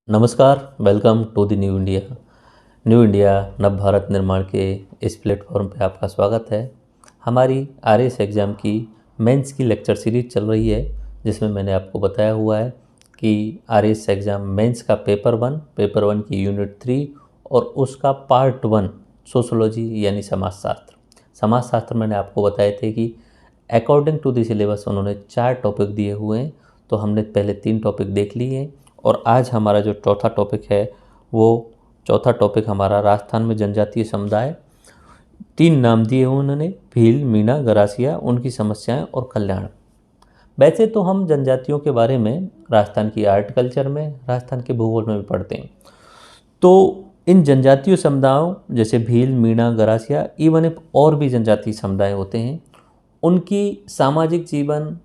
नमस्कार, welcome to the new India. New India नव भारत निर्माण के इस प्लेटफॉर्म पे आपका स्वागत है। हमारी आरएस एग्ज़ाम की मेंस की लेक्चर सीरीज चल रही है, जिसमें मैंने आपको बताया हुआ है कि आरएस एग्ज़ाम मेंस का पेपर वन की यूनिट 3 और उसका पार्ट 1 सोशोलॉजी यानी समाजशास्त्र मैंने आपको बताए थे कि अकॉर्डिंग टू द सिलेबस उन्होंने 4 टॉपिक दिए हुए हैं। तो हमने पहले 3 टॉपिक देख लिए हैं और आज हमारा जो चौथा टॉपिक है वो चौथा टॉपिक हमारा राजस्थान में जनजातीय समुदाय। 3 नाम दिए हुए उन्होंने, भील, मीणा, गरासिया, उनकी समस्याएं और कल्याण। वैसे तो हम जनजातियों के बारे में राजस्थान की आर्ट कल्चर में, राजस्थान के भूगोल में भी पढ़ते हैं। तो इन जनजातीय समुदायों जैसे भील, मीणा, गरासिया, इवन एक और भी जनजातीय समुदाय होते हैं, उनकी सामाजिक जीवन,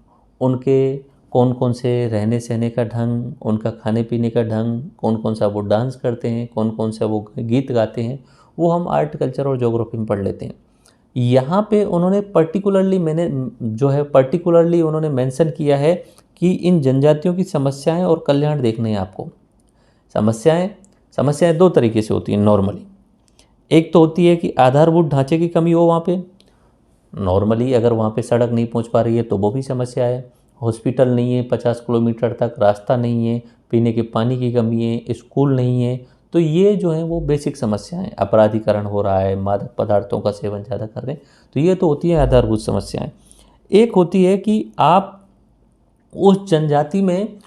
उनके कौन कौन से रहने सहने का ढंग, उनका खाने पीने का ढंग, कौन कौन सा वो डांस करते हैं, कौन कौन सा वो गीत गाते हैं, वो हम आर्ट कल्चर और ज्योग्राफी में पढ़ लेते हैं। यहाँ पे उन्होंने पर्टिकुलरली उन्होंने मेंशन किया है कि इन जनजातियों की समस्याएं और कल्याण देखने हैं आपको। समस्याएं 2 तरीके से होती हैं नॉर्मली। एक तो होती है कि आधारभूत ढांचे की कमी हो वहाँ पे, नॉर्मली अगर वहाँ पे सड़क नहीं पहुँच पा रही है तो वो भी समस्या है। हॉस्पिटल नहीं है, 50 किलोमीटर तक रास्ता नहीं है, पीने के पानी की कमी है, स्कूल नहीं है, तो ये जो है वो बेसिक समस्याएं। अपराधीकरण हो रहा है, मादक पदार्थों का सेवन ज़्यादा कर रहे हैं, तो ये तो होती है आधारभूत समस्याएं। एक होती है कि आप उस जनजाति में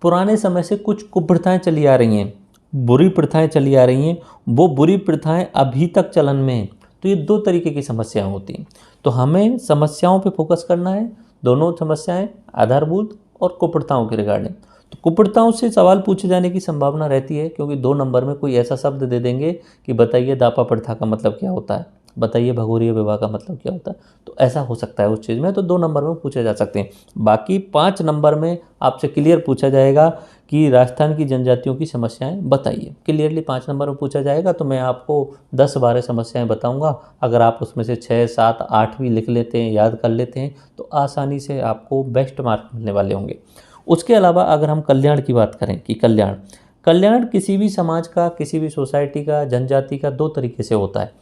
पुराने समय से कुछ कुप्रथाएं चली आ रही हैं, बुरी प्रथाएं चली आ रही हैं, वो बुरी प्रथाएं अभी तक चलन में हैं। तो ये 2 तरीके की समस्याएं होती हैं। तो हमें समस्याओं पे फोकस करना है, दोनों समस्याएं आधारभूत और कुप्रथाओं के रिगार्डिंग। तो कुप्रथाओं से सवाल पूछे जाने की संभावना रहती है, क्योंकि 2 नंबर में कोई ऐसा शब्द दे देंगे कि बताइए दापा प्रथा का मतलब क्या होता है, बताइए भगोरिया विवाह का मतलब क्या होता है। तो ऐसा हो सकता है उस चीज़ में, तो 2 नंबर में पूछे जा सकते हैं। बाकी 5 नंबर में आपसे क्लियर पूछा जाएगा कि राजस्थान की जनजातियों की समस्याएं बताइए। क्लियरली 5 नंबर में पूछा जाएगा तो मैं आपको 10-12 समस्याएं बताऊंगा। अगर आप उसमें से 6, 7, 8 भी लिख लेते हैं, याद कर लेते हैं, तो आसानी से आपको बेस्ट मार्क मिलने वाले होंगे। उसके अलावा अगर हम कल्याण की बात करें कि कल्याण किसी भी समाज का, किसी भी सोसाइटी का, जनजाति का 2 तरीके से होता है।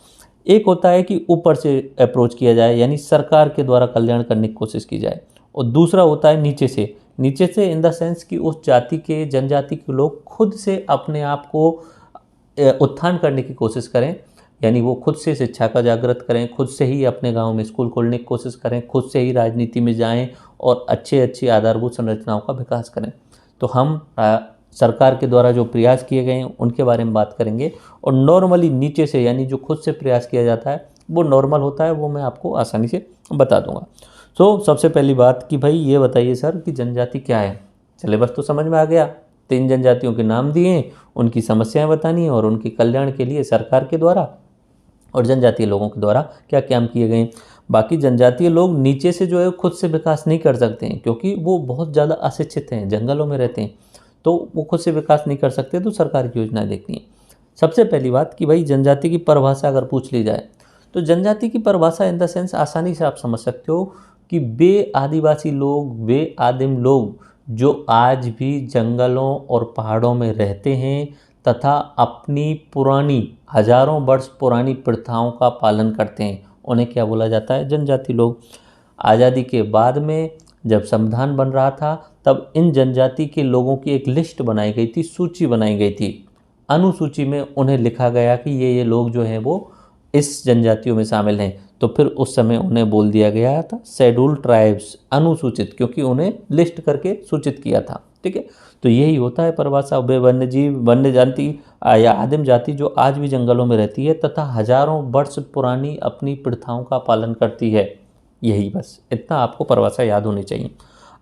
एक होता है कि ऊपर से अप्रोच किया जाए, यानी सरकार के द्वारा कल्याण करने की कोशिश की जाए, और दूसरा होता है नीचे से इन द सेंस कि उस जाति के, जनजाति के लोग खुद से अपने आप को उत्थान करने की कोशिश करें, यानी वो खुद से शिक्षा का जागृत करें, खुद से ही अपने गांव में स्कूल खोलने की कोशिश करें, खुद से ही राजनीति में जाएं और अच्छी आधारभूत संरचनाओं का विकास करें। तो हम सरकार के द्वारा जो प्रयास किए गए हैं उनके बारे में बात करेंगे। और नॉर्मली नीचे से, यानी जो खुद से प्रयास किया जाता है वो नॉर्मल होता है, वो मैं आपको आसानी से बता दूंगा। तो सबसे पहली बात कि भाई ये बताइए सर कि जनजाति क्या है। सिलेबस तो समझ में आ गया, 3 जनजातियों के नाम दिए हैं, उनकी समस्याएं बतानी है और उनके कल्याण के लिए सरकार के द्वारा और जनजातीय लोगों के द्वारा क्या काम किए गए हैं। बाकी जनजातीय लोग नीचे से जो है खुद से विकास नहीं कर सकते हैं, क्योंकि वो बहुत ज़्यादा अशिक्षित हैं, जंगलों में रहते हैं, तो वो खुद से विकास नहीं कर सकते, तो सरकार की योजनाएं देखनी है। सबसे पहली बात कि भाई जनजाति की परिभाषा अगर पूछ ली जाए तो जनजाति की परिभाषा इन द सेंस आसानी से आप समझ सकते हो कि वे आदिवासी लोग, वे आदिम लोग जो आज भी जंगलों और पहाड़ों में रहते हैं तथा अपनी पुरानी, हजारों वर्ष पुरानी प्रथाओं का पालन करते हैं, उन्हें क्या बोला जाता है? जनजाति लोग। आज़ादी के बाद में जब संविधान बन रहा था तब इन जनजाति के लोगों की एक लिस्ट बनाई गई थी, सूची बनाई गई थी, अनुसूची में उन्हें लिखा गया कि ये लोग जो हैं वो इस जनजातियों में शामिल हैं। तो फिर उस समय उन्हें बोल दिया गया था शेड्यूल्ड ट्राइब्स, अनुसूचित, क्योंकि उन्हें लिस्ट करके सूचित किया था। ठीक है, तो यही होता है परिभाषा। वे वन्य जाति या आदिम जाति जो आज भी जंगलों में रहती है तथा हजारों वर्ष पुरानी अपनी प्रथाओं का पालन करती है। यही बस इतना आपको परिभाषा याद होनी चाहिए।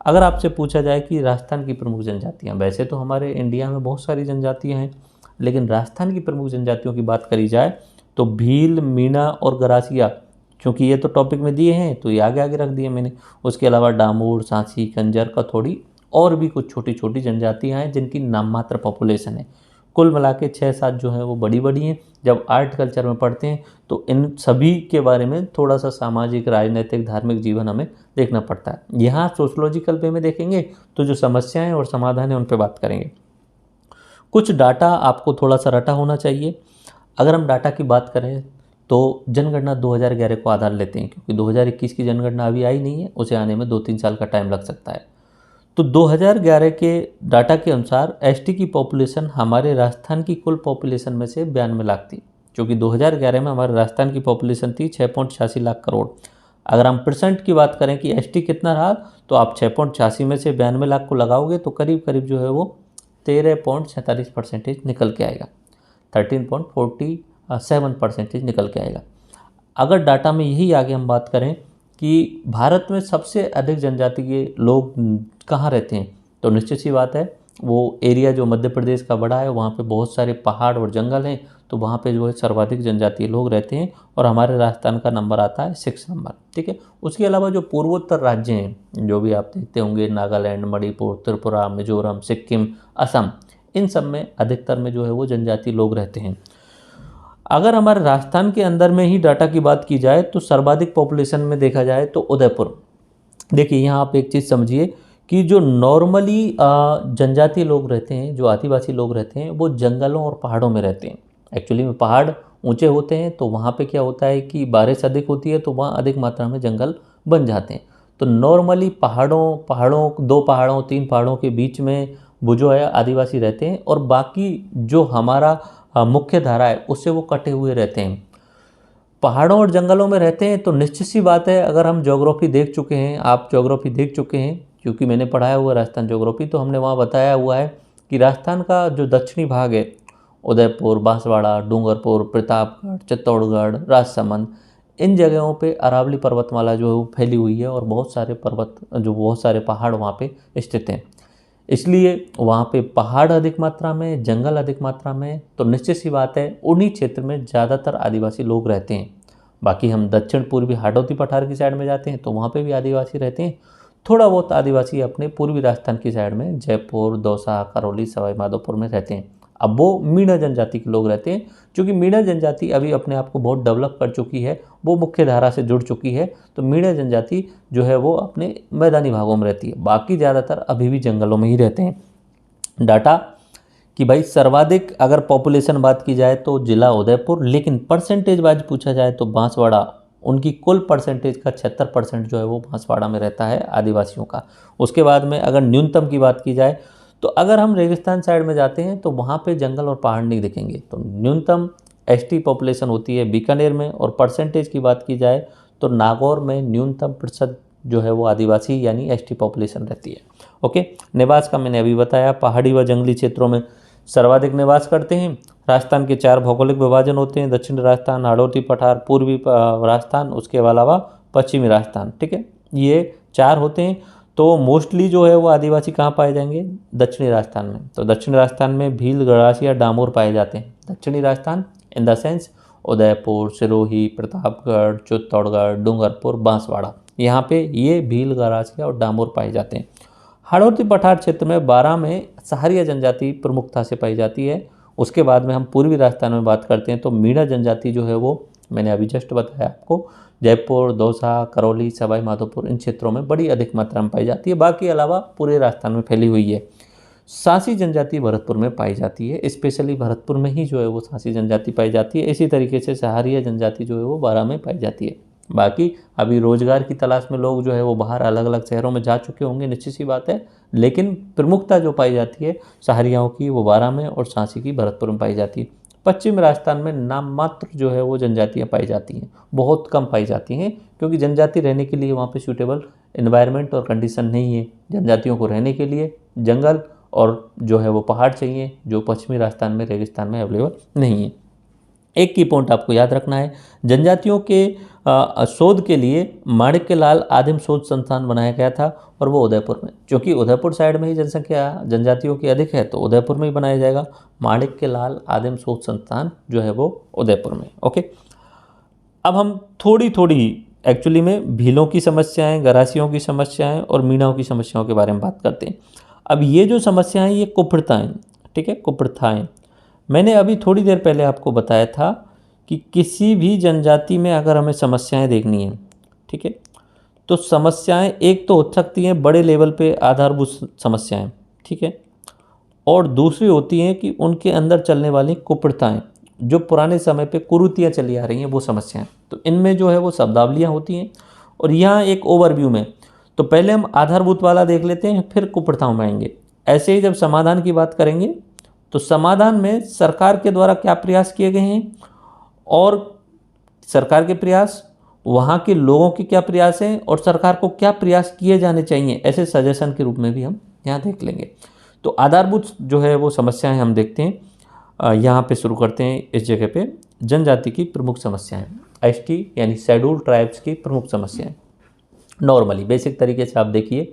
अगर आपसे पूछा जाए कि राजस्थान की प्रमुख जनजातियाँ, वैसे तो हमारे इंडिया में बहुत सारी जनजातियाँ हैं, लेकिन राजस्थान की प्रमुख जनजातियों की बात करी जाए तो भील, मीणा और गरासिया, क्योंकि ये तो टॉपिक में दिए हैं तो ये आगे आगे रख दिए मैंने। उसके अलावा डामोर, सांची, कंजर, कथोड़ी और भी कुछ छोटी छोटी जनजातियाँ हैं जिनकी नाम मात्र पॉपुलेशन है। कुल मिला के 6-7 जो हैं वो बड़ी बड़ी हैं। जब आर्ट कल्चर में पढ़ते हैं तो इन सभी के बारे में थोड़ा सा सामाजिक, राजनीतिक, धार्मिक जीवन हमें देखना पड़ता है। यहाँ सोशोलॉजिकल वे में देखेंगे तो जो समस्याएं और समाधान है उन पर बात करेंगे। कुछ डाटा आपको थोड़ा सा रटा होना चाहिए। अगर हम डाटा की बात करें तो जनगणना 2011 को आधार लेते हैं, क्योंकि 2021 की जनगणना अभी आई नहीं है, उसे आने में 2-3 साल का टाइम लग सकता है। तो 2011 के डाटा के अनुसार एसटी की पॉपुलेशन हमारे राजस्थान की कुल पॉपुलेशन में से 92 लाख थी, क्योंकि 2011 में हमारे राजस्थान की पॉपुलेशन थी 6.86 लाख करोड़। अगर हम परसेंट की बात करें कि एसटी कितना रहा, तो आप 6.86 में से 92 लाख को लगाओगे तो करीब करीब जो है वो 13.47% निकल के आएगा, 13.47% निकल के आएगा। अगर डाटा में यही आगे हम बात करें कि भारत में सबसे अधिक जनजाति के लोग कहाँ रहते हैं, तो निश्चित सी बात है वो एरिया जो मध्य प्रदेश का बड़ा है, वहाँ पे बहुत सारे पहाड़ और जंगल हैं, तो वहाँ पे जो है सर्वाधिक जनजातीय लोग रहते हैं और हमारे राजस्थान का नंबर आता है 6 नंबर। ठीक है, उसके अलावा जो पूर्वोत्तर राज्य हैं, जो भी आप देखते होंगे, नागालैंड, मणिपुर, त्रिपुरा, मिजोरम, सिक्किम, असम, इन सब में अधिकतर में जो है वो जनजातीय लोग रहते हैं। अगर हमारे राजस्थान के अंदर में ही डाटा की बात की जाए तो सर्वाधिक पॉपुलेशन में देखा जाए तो उदयपुर। देखिए यहाँ आप एक चीज़ समझिए कि जो नॉर्मली जनजातीय लोग रहते हैं, जो आदिवासी लोग रहते हैं, वो जंगलों और पहाड़ों में रहते हैं। एक्चुअली में पहाड़ ऊंचे होते हैं, तो वहाँ पे क्या होता है कि बारिश अधिक होती है, तो वहाँ अधिक मात्रा में जंगल बन जाते हैं। तो नॉर्मली पहाड़ों 2 पहाड़ों 3 पहाड़ों के बीच में वो जो है आदिवासी रहते हैं, और बाकी जो हमारा मुख्य धारा है उससे वो कटे हुए रहते हैं। पहाड़ों और जंगलों में रहते हैं तो निश्चित सी बात है, अगर हम ज्योग्राफी देख चुके हैं, आप ज्योग्राफी देख चुके हैं, क्योंकि मैंने पढ़ाया हुआ राजस्थान ज्योग्राफी, तो हमने वहाँ बताया हुआ है कि राजस्थान का जो दक्षिणी भाग है, उदयपुर, बांसवाड़ा, डूंगरपुर, प्रतापगढ़, चित्तौड़गढ़, राजसमंद, इन जगहों पे अरावली पर्वतमाला जो है वो फैली हुई है और बहुत सारे पहाड़ वहाँ पे स्थित हैं। इसलिए वहाँ पे पहाड़ अधिक मात्रा में, जंगल अधिक मात्रा में, तो निश्चित सी बात है उन्हीं क्षेत्र में ज़्यादातर आदिवासी लोग रहते हैं। बाकी हम दक्षिण पूर्वी हाड़ौती पठार की साइड में जाते हैं तो वहाँ पे भी आदिवासी रहते हैं। थोड़ा बहुत आदिवासी अपने पूर्वी राजस्थान की साइड में जयपुर, दौसा, करौली, सवाई माधोपुर में रहते हैं। अब वो मीणा जनजाति के लोग रहते हैं, क्योंकि मीणा जनजाति अभी अपने आप को बहुत डेवलप कर चुकी है, वो मुख्य धारा से जुड़ चुकी है, तो मीणा जनजाति जो है वो अपने मैदानी भागों में रहती है। बाकी ज़्यादातर अभी भी जंगलों में ही रहते हैं। डाटा कि भाई सर्वाधिक अगर पॉपुलेशन बात की जाए तो जिला उदयपुर, लेकिन परसेंटेज वाइज पूछा जाए तो बांसवाड़ा, उनकी कुल परसेंटेज का 76% जो है वो बांसवाड़ा में रहता है आदिवासियों का। उसके बाद में अगर न्यूनतम की बात की जाए तो अगर हम रेगिस्तान साइड में जाते हैं तो वहाँ पे जंगल और पहाड़ नहीं दिखेंगे। तो न्यूनतम एसटी पॉपुलेशन होती है बीकानेर में, और परसेंटेज की बात की जाए तो नागौर में न्यूनतम प्रतिशत जो है वो आदिवासी यानी एसटी पॉपुलेशन रहती है। ओके, निवास का मैंने अभी बताया, पहाड़ी व जंगली क्षेत्रों में सर्वाधिक निवास करते हैं। राजस्थान के 4 भौगोलिक विभाजन होते हैं, दक्षिण राजस्थान, हाड़ौती पठार, पूर्वी राजस्थान, उसके अलावा पश्चिमी राजस्थान। ठीक है, ये 4 होते हैं। तो मोस्टली जो है वो आदिवासी कहाँ पाए जाएंगे, दक्षिणी राजस्थान में। तो दक्षिणी राजस्थान में भील, गरासिया, डामोर पाए जाते हैं। दक्षिणी Rajasthan in the sense Udaipur, Sirohi, Pratapgarh, Chittorgarh, Dungarpur, Banswara, यहाँ पे ये भील, गरासिया और डामोर पाए जाते हैं। हाड़ौती पठार क्षेत्र में 12 में सहारिया जनजाति प्रमुखता से पाई जाती है। उसके बाद में हम पूर्वी राजस्थान में बात करते हैं तो मीणा जनजाति जो है वो मैंने अभी जस्ट बताया आपको, जयपुर, दौसा, करौली, सवाई माधोपुर, इन क्षेत्रों में बड़ी अधिक मात्रा में पाई जाती है। बाकी अलावा पूरे राजस्थान में फैली हुई है। सांसी जनजाति भरतपुर में पाई जाती है, स्पेशली भरतपुर में ही जो है वो सांसी जनजाति पाई जाती है। इसी तरीके से सहारिया जनजाति जो है वो 12 में पाई जाती है। बाकी अभी रोजगार की तलाश में लोग जो है वो बाहर अलग अलग शहरों में जा चुके होंगे, निश्चित सी बात है, लेकिन प्रमुखता जो पाई जाती है सहारियाओं की वो 12 में और सांसी की भरतपुर में पाई जाती है। पश्चिम राजस्थान में नाम मात्र जो है वो जनजातियाँ पाई जाती हैं, बहुत कम पाई जाती हैं, क्योंकि जनजाति रहने के लिए वहाँ पे सूटेबल एनवायरनमेंट और कंडीशन नहीं है। जनजातियों को रहने के लिए जंगल और जो है वो पहाड़ चाहिए, जो पश्चिमी राजस्थान में, रेगिस्तान में अवेलेबल नहीं है। एक की पॉइंट आपको याद रखना है, जनजातियों के शोध के लिए माणिक्यलाल आदिम शोध संस्थान बनाया गया था, और वो उदयपुर में, क्योंकि उदयपुर साइड में ही जनसंख्या जनजातियों की अधिक है तो उदयपुर में ही बनाया जाएगा। माणिक्यलाल आदिम शोध संस्थान जो है वो उदयपुर में। ओके, अब हम थोड़ी थोड़ी एक्चुअली में भीलों की समस्याएं, गरासियों की समस्याएं और मीणाओं की समस्याओं के बारे में बात करते हैं। अब ये जो समस्याएं, ये कुप्रथाएं, ठीक है, कुप्रथाएं, मैंने अभी थोड़ी देर पहले आपको बताया था कि किसी भी जनजाति में अगर हमें समस्याएं देखनी है, ठीक है, तो समस्याएं एक तो हो सकती हैं बड़े लेवल पे आधारभूत समस्याएं, ठीक है, और दूसरी होती हैं कि उनके अंदर चलने वाली कुप्रथाएं, जो पुराने समय पे कुरीतियाँ चली आ रही हैं वो समस्याएं। तो इनमें जो है वो शब्दावलियाँ होती हैं। और यहाँ एक ओवरव्यू में तो पहले हम आधारभूत वाला देख लेते हैं, फिर कुप्रथाओं में आएंगे। ऐसे ही जब समाधान की बात करेंगे तो समाधान में सरकार के द्वारा क्या प्रयास किए गए हैं और सरकार के प्रयास, वहाँ के लोगों के क्या प्रयास हैं और सरकार को क्या प्रयास किए जाने चाहिए, ऐसे सजेशन के रूप में भी हम यहाँ देख लेंगे। तो आधारभूत जो है वो समस्याएं हम देखते हैं। यहाँ पे शुरू करते हैं इस जगह पे, जनजाति की प्रमुख समस्याएं, एसटी यानी शेड्यूल ट्राइब्स की प्रमुख समस्याएं। नॉर्मली बेसिक तरीके से आप देखिए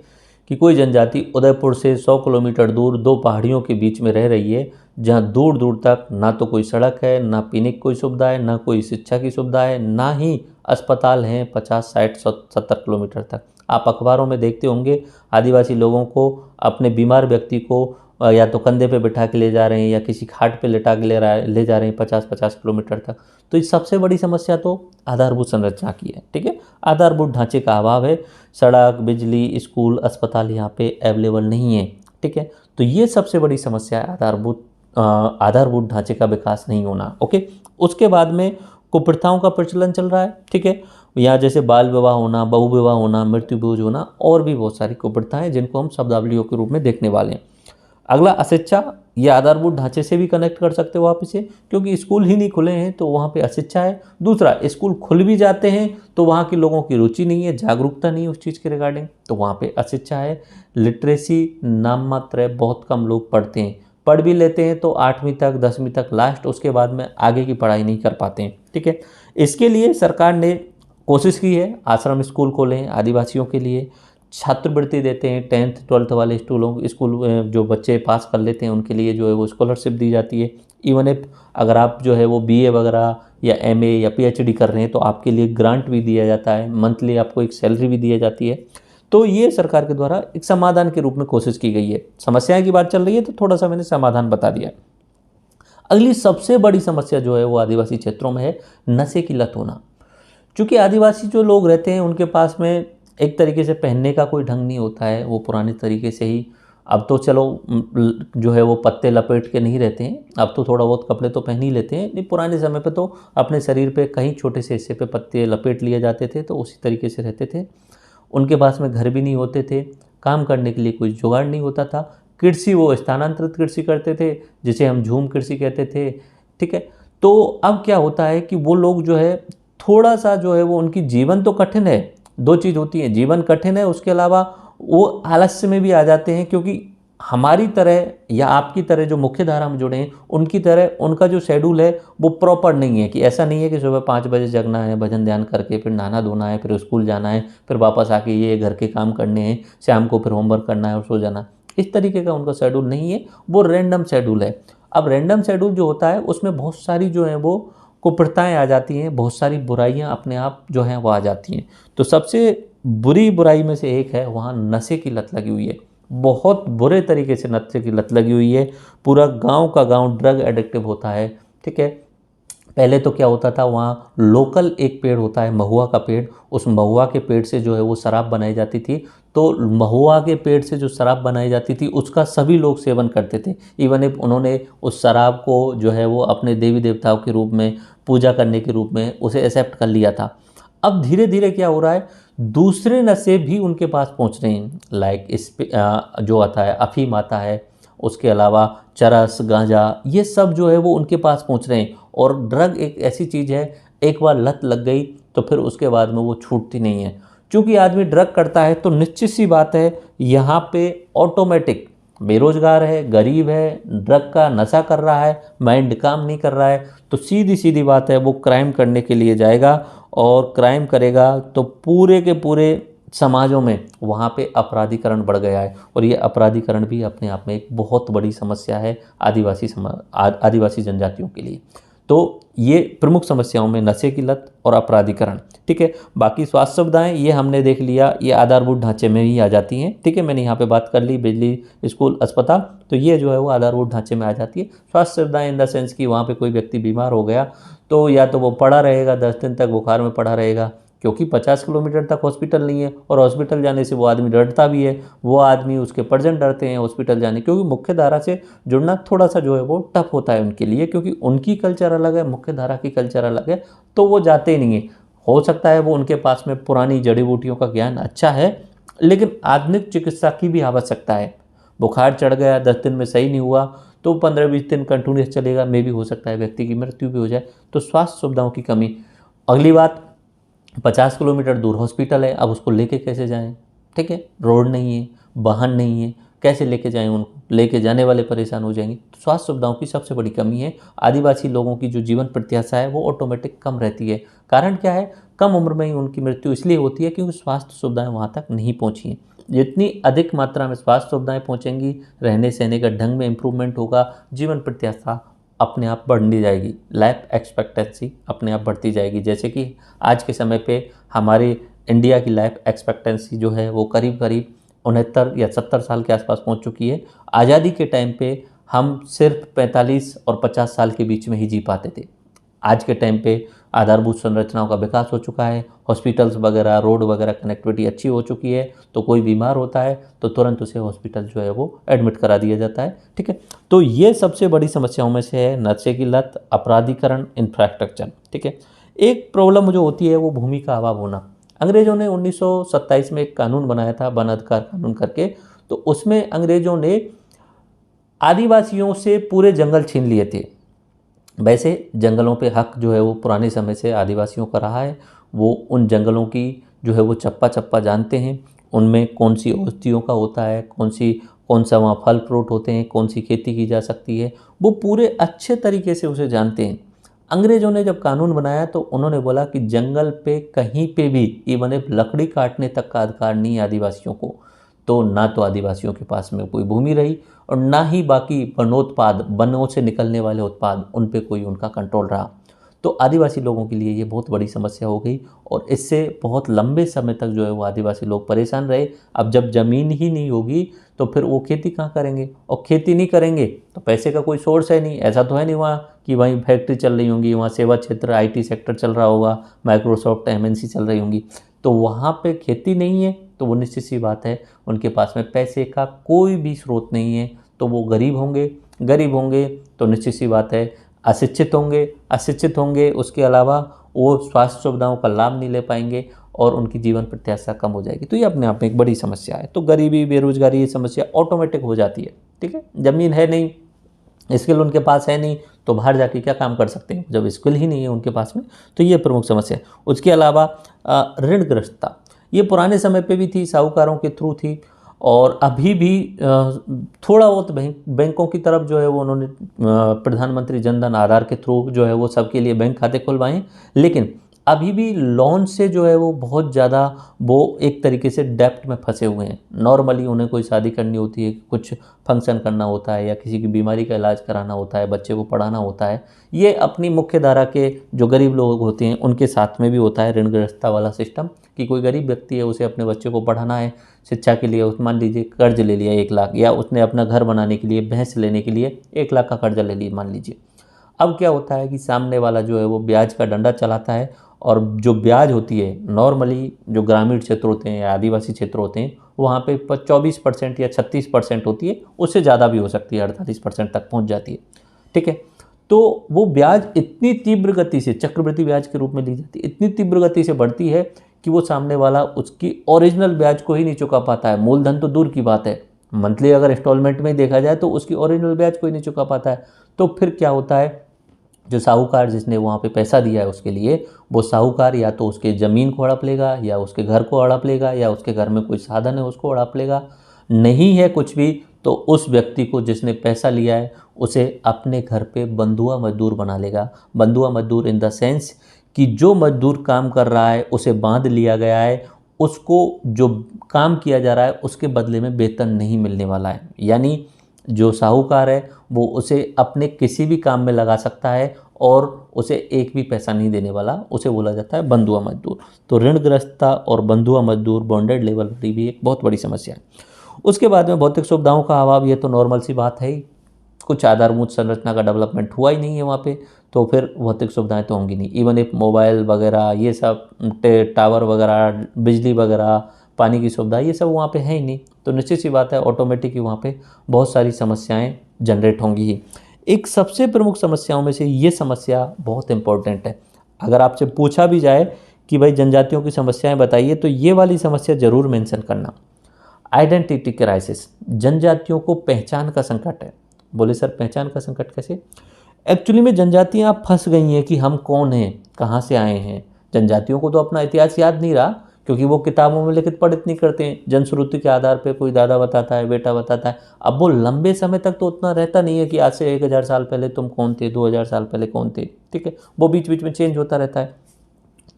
कि कोई जनजाति उदयपुर से 100 किलोमीटर दूर दो पहाड़ियों के बीच में रह रही है, जहाँ दूर दूर तक ना तो कोई सड़क है, ना पीने की कोई सुविधा है, ना कोई शिक्षा की सुविधा है, ना ही अस्पताल हैं 50, 60, 70 किलोमीटर तक। आप अखबारों में देखते होंगे आदिवासी लोगों को, अपने बीमार व्यक्ति को या तो कंधे पे बिठा के ले जा रहे हैं या किसी खाट पे लेटा के ले जा रहे हैं 50-50 किलोमीटर तक। तो इस सबसे बड़ी समस्या तो आधारभूत संरचना की है। ठीक है, आधारभूत ढांचे का अभाव है, सड़क, बिजली, स्कूल, अस्पताल यहाँ पे अवेलेबल नहीं है। ठीक है, तो ये सबसे बड़ी समस्या है, आधारभूत ढांचे का विकास नहीं होना। ओके, उसके बाद में कुप्रथाओं का प्रचलन चल रहा है। ठीक है, यहाँ जैसे बाल विवाह होना, बहु विवाह होना, मृत्यु भोज होना और भी बहुत सारी कुप्रथाएं जिनको हम शब्दावलियों के रूप में देखने वाले हैं। अगला अशिक्षा, ये आधारभूत ढांचे से भी कनेक्ट कर सकते हो आप इसे, क्योंकि स्कूल ही नहीं खुले हैं तो वहाँ पे अशिक्षा है। दूसरा, स्कूल खुल भी जाते हैं तो वहाँ के लोगों की रुचि नहीं है, जागरूकता नहीं है उस चीज़ के रिगार्डिंग, तो वहाँ पे अशिक्षा है। लिटरेसी नाम मात्र है, बहुत कम लोग पढ़ते हैं, पढ़ भी लेते हैं तो 8वीं तक 10वीं तक लास्ट, उसके बाद में आगे की पढ़ाई नहीं कर पाते हैं। ठीक है, इसके लिए सरकार ने कोशिश की है, आश्रम स्कूल खोले हैं आदिवासियों के लिए, छात्रवृत्ति देते हैं, 10th 12th वाले स्कूल जो बच्चे पास कर लेते हैं उनके लिए जो है वो स्कॉलरशिप दी जाती है। इवन इफ अगर आप जो है वो BA वगैरह या MA या PhD कर रहे हैं तो आपके लिए ग्रांट भी दिया जाता है, मंथली आपको एक सैलरी भी दी जाती है। तो ये सरकार के द्वारा एक समाधान के रूप में कोशिश की गई है। समस्याएं की बात चल रही है तो थोड़ा सा मैंने समाधान बता दिया। अगली सबसे बड़ी समस्या जो है वो आदिवासी क्षेत्रों में है नशे की लत होना। क्योंकि आदिवासी जो लोग रहते हैं उनके पास में एक तरीके से पहनने का कोई ढंग नहीं होता है, वो पुराने तरीके से ही, अब तो चलो जो है वो पत्ते लपेट के नहीं रहते हैं, अब तो थोड़ा बहुत कपड़े तो पहन ही लेते हैं, नहीं पुराने समय पे तो अपने शरीर पे कहीं छोटे से हिस्से पे पत्ते लपेट लिए जाते थे, तो उसी तरीके से रहते थे। उनके पास में घर भी नहीं होते थे, काम करने के लिए कोई जुगाड़ नहीं होता था। कृषि वो स्थानांतरित कृषि करते थे, जिसे हम झूम कृषि कहते थे। ठीक है, तो अब क्या होता है कि वो लोग जो है थोड़ा सा जो है वो उनकी जीवन तो कठिन है, दो चीज़ होती है, जीवन कठिन है, उसके अलावा वो आलस्य में भी आ जाते हैं, क्योंकि हमारी तरह या आपकी तरह जो मुख्य धारा में जुड़े हैं उनकी तरह उनका जो शेड्यूल है वो प्रॉपर नहीं है, कि ऐसा नहीं है कि सुबह 5 बजे जगना है, भजन ध्यान करके फिर नहाना धोना है, फिर स्कूल जाना है, फिर वापस आके ये घर के काम करने हैं, शाम को फिर होमवर्क करना है और सो जाना। इस तरीके का उनका शेड्यूल नहीं है, वो रैंडम शेड्यूल है। अब रैंडम शेड्यूल जो होता है उसमें बहुत सारी जो है वो कुप्रथाएं आ जाती हैं, बहुत सारी बुराइयां अपने आप जो हैं वो आ जाती हैं। तो सबसे बुरी बुराई में से एक है वहाँ नशे की लत लगी हुई है, बहुत बुरे तरीके से नशे की लत लगी हुई है। पूरा गांव का गांव ड्रग एडिक्टिव होता है। ठीक है, पहले तो क्या होता था, वहाँ लोकल एक पेड़ होता है महुआ का पेड़, उस महुआ के पेड़ से जो है वो शराब बनाई जाती थी। तो महुआ के पेड़ से जो शराब बनाई जाती थी उसका सभी लोग सेवन करते थे। इवन इफ उन्होंने उस शराब को जो है वो अपने देवी देवताओं के रूप में, पूजा करने के रूप में उसे एक्सेप्ट कर लिया था। अब धीरे धीरे क्या हो रहा है, दूसरे नशे भी उनके पास पहुंच रहे हैं, लाइक इस जो आता है अफीम आता है, उसके अलावा चरस, गांजा, ये सब जो है वो उनके पास पहुंच रहे हैं। और ड्रग एक ऐसी चीज़ है, एक बार लत लग गई तो फिर उसके बाद में वो छूटती नहीं है। क्योंकि आदमी ड्रग करता है तो निश्चित सी बात है यहाँ पे ऑटोमेटिक बेरोजगार है, गरीब है, ड्रग का नशा कर रहा है, माइंड काम नहीं कर रहा है, तो सीधी सीधी बात है वो क्राइम करने के लिए जाएगा, और क्राइम करेगा तो पूरे के पूरे समाजों में वहाँ पे अपराधीकरण बढ़ गया है। और ये अपराधीकरण भी अपने आप में एक बहुत बड़ी समस्या है आदिवासी जनजातियों के लिए। तो ये प्रमुख समस्याओं में नशे की लत और अपराधीकरण। ठीक है, बाकी स्वास्थ्य सुविधाएं ये हमने देख लिया, ये आधारभूत ढांचे में ही आ जाती हैं। ठीक है, मैंने यहाँ पे बात कर ली बिजली, स्कूल, अस्पताल, तो ये जो है वो आधारभूत ढांचे में आ जाती है। स्वास्थ्य सुविधाएं इन द सेंस कि वहाँ पे कोई व्यक्ति बीमार हो गया तो या तो वो पड़ा रहेगा, 10 दिन तक बुखार में पड़ा रहेगा, क्योंकि 50 किलोमीटर तक हॉस्पिटल नहीं है और हॉस्पिटल जाने से वो आदमी डरता भी है, वो आदमी उसके परिजन डरते हैं हॉस्पिटल जाने, क्योंकि मुख्य धारा से जुड़ना थोड़ा सा जो है वो टफ होता है उनके लिए, क्योंकि उनकी कल्चर अलग है, मुख्य धारा की कल्चर अलग है, तो वो जाते ही नहीं है। हो सकता है वो उनके पास में पुरानी जड़ी बूटियों का ज्ञान अच्छा है, लेकिन आधुनिक चिकित्सा की भी आवश्यकता है। बुखार चढ़ गया, 10 दिन में सही नहीं हुआ, तो 15-20 दिन कंटिन्यूस चलेगा, मे भी हो सकता है व्यक्ति की मृत्यु भी हो जाए। तो स्वास्थ्य सुविधाओं की कमी। अगली बात, 50 किलोमीटर दूर हॉस्पिटल है, अब उसको लेके कैसे जाएं? ठीक है, रोड नहीं है, वाहन नहीं है, कैसे लेके जाएं उनको? लेके जाने वाले परेशान हो जाएंगे। तो स्वास्थ्य सुविधाओं की सबसे बड़ी कमी है। आदिवासी लोगों की जो जीवन प्रत्याशा है वो ऑटोमेटिक कम रहती है। कारण क्या है? कम उम्र में ही उनकी मृत्यु इसलिए होती है क्योंकि स्वास्थ्य सुविधाएं वहाँ तक नहीं पहुँची हैं। जितनी अधिक मात्रा में स्वास्थ्य सुविधाएं पहुँचेंगी, रहने सहने का ढंग में इम्प्रूवमेंट होगा, जीवन प्रत्याशा अपने आप बढ़ती जाएगी, लाइफ एक्सपेक्टेंसी अपने आप बढ़ती जाएगी। जैसे कि आज के समय पे हमारी इंडिया की लाइफ एक्सपेक्टेंसी जो है वो करीब करीब 69 या 70 साल के आसपास पहुंच चुकी है। आज़ादी के टाइम पे हम सिर्फ 45 और 50 साल के बीच में ही जी पाते थे। आज के टाइम पे आधारभूत संरचनाओं का विकास हो चुका है, हॉस्पिटल्स वगैरह, रोड वगैरह, कनेक्टिविटी अच्छी हो चुकी है, तो कोई बीमार होता है तो तुरंत उसे हॉस्पिटल जो है वो एडमिट करा दिया जाता है। ठीक है, तो ये सबसे बड़ी समस्याओं में से है, नशे की लत, अपराधीकरण, इंफ्रास्ट्रक्चर। ठीक है, एक प्रॉब्लम जो होती है वो भूमि का अभाव होना। अंग्रेजों ने 1927 में एक कानून बनाया था, वन अधिकार कानून करके, तो उसमें अंग्रेजों ने आदिवासियों से पूरे जंगल छीन लिए थे। वैसे जंगलों पे हक जो है वो पुराने समय से आदिवासियों का रहा है। वो उन जंगलों की जो है वो चप्पा चप्पा जानते हैं, उनमें कौन सी औषधियों का होता है, कौन सा वहाँ फल फ्रूट होते हैं, कौन सी खेती की जा सकती है, वो पूरे अच्छे तरीके से उसे जानते हैं। अंग्रेजों ने जब कानून बनाया तो उन्होंने बोला कि जंगल पे कहीं पे भी इवन एक लकड़ी काटने तक का अधिकार नहीं है आदिवासियों को। तो ना तो आदिवासियों के पास में कोई भूमि रही और ना ही बाकी वनोत्पाद, वनों से निकलने वाले उत्पाद, उन पे कोई उनका कंट्रोल रहा। तो आदिवासी लोगों के लिए ये बहुत बड़ी समस्या हो गई और इससे बहुत लंबे समय तक जो है वो आदिवासी लोग परेशान रहे। अब जब ज़मीन ही नहीं होगी तो फिर वो खेती कहाँ करेंगे, और खेती नहीं करेंगे तो पैसे का कोई सोर्स है नहीं। ऐसा तो है नहीं वहाँ कि वहीं फैक्ट्री चल रही होंगी, वहाँ सेवा क्षेत्र, IT सेक्टर चल रहा होगा, माइक्रोसॉफ्ट, MNC चल रही होंगी, तो वहाँ पे खेती नहीं है, तो वो निश्चित सी बात है उनके पास में पैसे का कोई भी स्रोत नहीं है, तो वो गरीब होंगे तो निश्चित सी बात है अशिक्षित होंगे, उसके अलावा वो स्वास्थ्य सुविधाओं का लाभ नहीं ले पाएंगे और उनकी जीवन प्रत्याशा कम हो जाएगी। तो ये अपने आप में एक बड़ी समस्या है। तो गरीबी, बेरोजगारी, ये समस्या ऑटोमेटिक हो जाती है। ठीक है, ज़मीन है नहीं, स्किल उनके पास है नहीं, तो बाहर जाके क्या काम कर सकते हैं जब स्किल ही नहीं है उनके पास में। तो ये प्रमुख समस्या है। उसके अलावा ऋणग्रस्तता, ये पुराने समय पे भी थी, साहूकारों के थ्रू थी, और अभी भी थोड़ा बहुत बैंकों की तरफ जो है वो उन्होंने प्रधानमंत्री जनधन आधार के थ्रू जो है वो सबके लिए बैंक खाते खुलवाएं, लेकिन अभी भी लोन से जो है वो बहुत ज़्यादा वो एक तरीके से डेप्ट में फंसे हुए हैं। नॉर्मली उन्हें कोई शादी करनी होती है, कुछ फंक्शन करना होता है, या किसी की बीमारी का इलाज कराना होता है, बच्चे को पढ़ाना होता है, ये अपनी मुख्य धारा के जो गरीब लोग होते हैं उनके साथ में भी होता है ऋणग्रस्तता वाला सिस्टम, कि कोई गरीब व्यक्ति है, उसे अपने बच्चे को पढ़ाना है, शिक्षा के लिए मान लीजिए कर्ज ले लिया 1 लाख, या उसने अपना घर बनाने के लिए, भैंस लेने के लिए 1 लाख का कर्जा ले लिया मान लीजिए। अब क्या होता है कि सामने वाला जो है वो ब्याज का डंडा चलाता है, और जो ब्याज होती है नॉर्मली जो ग्रामीण क्षेत्र होते हैं या आदिवासी क्षेत्र होते हैं वहाँ पे 24% या 36% होती है, उससे ज़्यादा भी हो सकती है, 48% तक पहुँच जाती है। ठीक है, तो वो ब्याज इतनी तीव्र गति से, चक्रवृद्धि ब्याज के रूप में ली जाती है, इतनी तीव्र गति से बढ़ती है कि वो सामने वाला उसकी ओरिजिनल ब्याज को ही नहीं चुका पाता है। मूलधन तो दूर की बात है, मंथली अगर इंस्टॉलमेंट में देखा जाए तो उसकी ओरिजिनल ब्याज को ही नहीं चुका पाता है। तो फिर क्या होता है, जो साहूकार जिसने वहाँ पे पैसा दिया है उसके लिए, वो साहूकार या तो उसके ज़मीन को हड़प लेगा, या उसके घर को हड़प लेगा, या उसके घर में कोई साधन है उसको हड़प लेगा। नहीं है कुछ भी तो उस व्यक्ति को जिसने पैसा लिया है उसे अपने घर पे बंधुआ मजदूर बना लेगा। बंधुआ मजदूर इन द सेंस कि जो मजदूर काम कर रहा है उसे बांध लिया गया है, उसको जो काम किया जा रहा है उसके बदले में वेतन नहीं मिलने वाला है। यानी जो साहूकार है वो उसे अपने किसी भी काम में लगा सकता है और उसे एक भी पैसा नहीं देने वाला, उसे बोला जाता है बंधुआ मजदूर। तो ऋणग्रस्तता और बंधुआ मजदूर, बॉन्डेड लेबर भी एक बहुत बड़ी समस्या है। उसके बाद में भौतिक सुविधाओं का अभाव, ये तो नॉर्मल सी बात है ही। कुछ आधारभूत संरचना का डेवलपमेंट हुआ ही नहीं है वहाँ पे, तो फिर भौतिक सुविधाएं तो होंगी नहीं। इवन एक मोबाइल वगैरह ये सब टावर वगैरह, बिजली वगैरह, पानी की सुविधा, ये सब वहाँ पे है ही नहीं, तो निश्चित सी बात है ऑटोमेटिक ही वहाँ पे बहुत सारी समस्याएं जनरेट होंगी ही। एक सबसे प्रमुख समस्याओं में से ये समस्या बहुत इंपॉर्टेंट है। अगर आपसे पूछा भी जाए कि भाई जनजातियों की समस्याएं बताइए, तो ये वाली समस्या ज़रूर मेंशन करना, आइडेंटिटी क्राइसिस। जनजातियों को पहचान का संकट है। बोले सर पहचान का संकट कैसे? एक्चुअली में जनजातियां फंस गई हैं कि हम कौन हैं, कहाँ से आए हैं। जनजातियों को तो अपना इतिहास याद नहीं रहा, क्योंकि वो किताबों में लिखित पढ़ित नहीं करते हैं। जनश्रुति के आधार पे कोई दादा बताता है, बेटा बताता है। अब वो लंबे समय तक तो उतना रहता नहीं है कि आज से 1000 साल पहले तुम कौन थे, 2000 साल पहले कौन थे, ठीक है, वो बीच बीच में चेंज होता रहता है।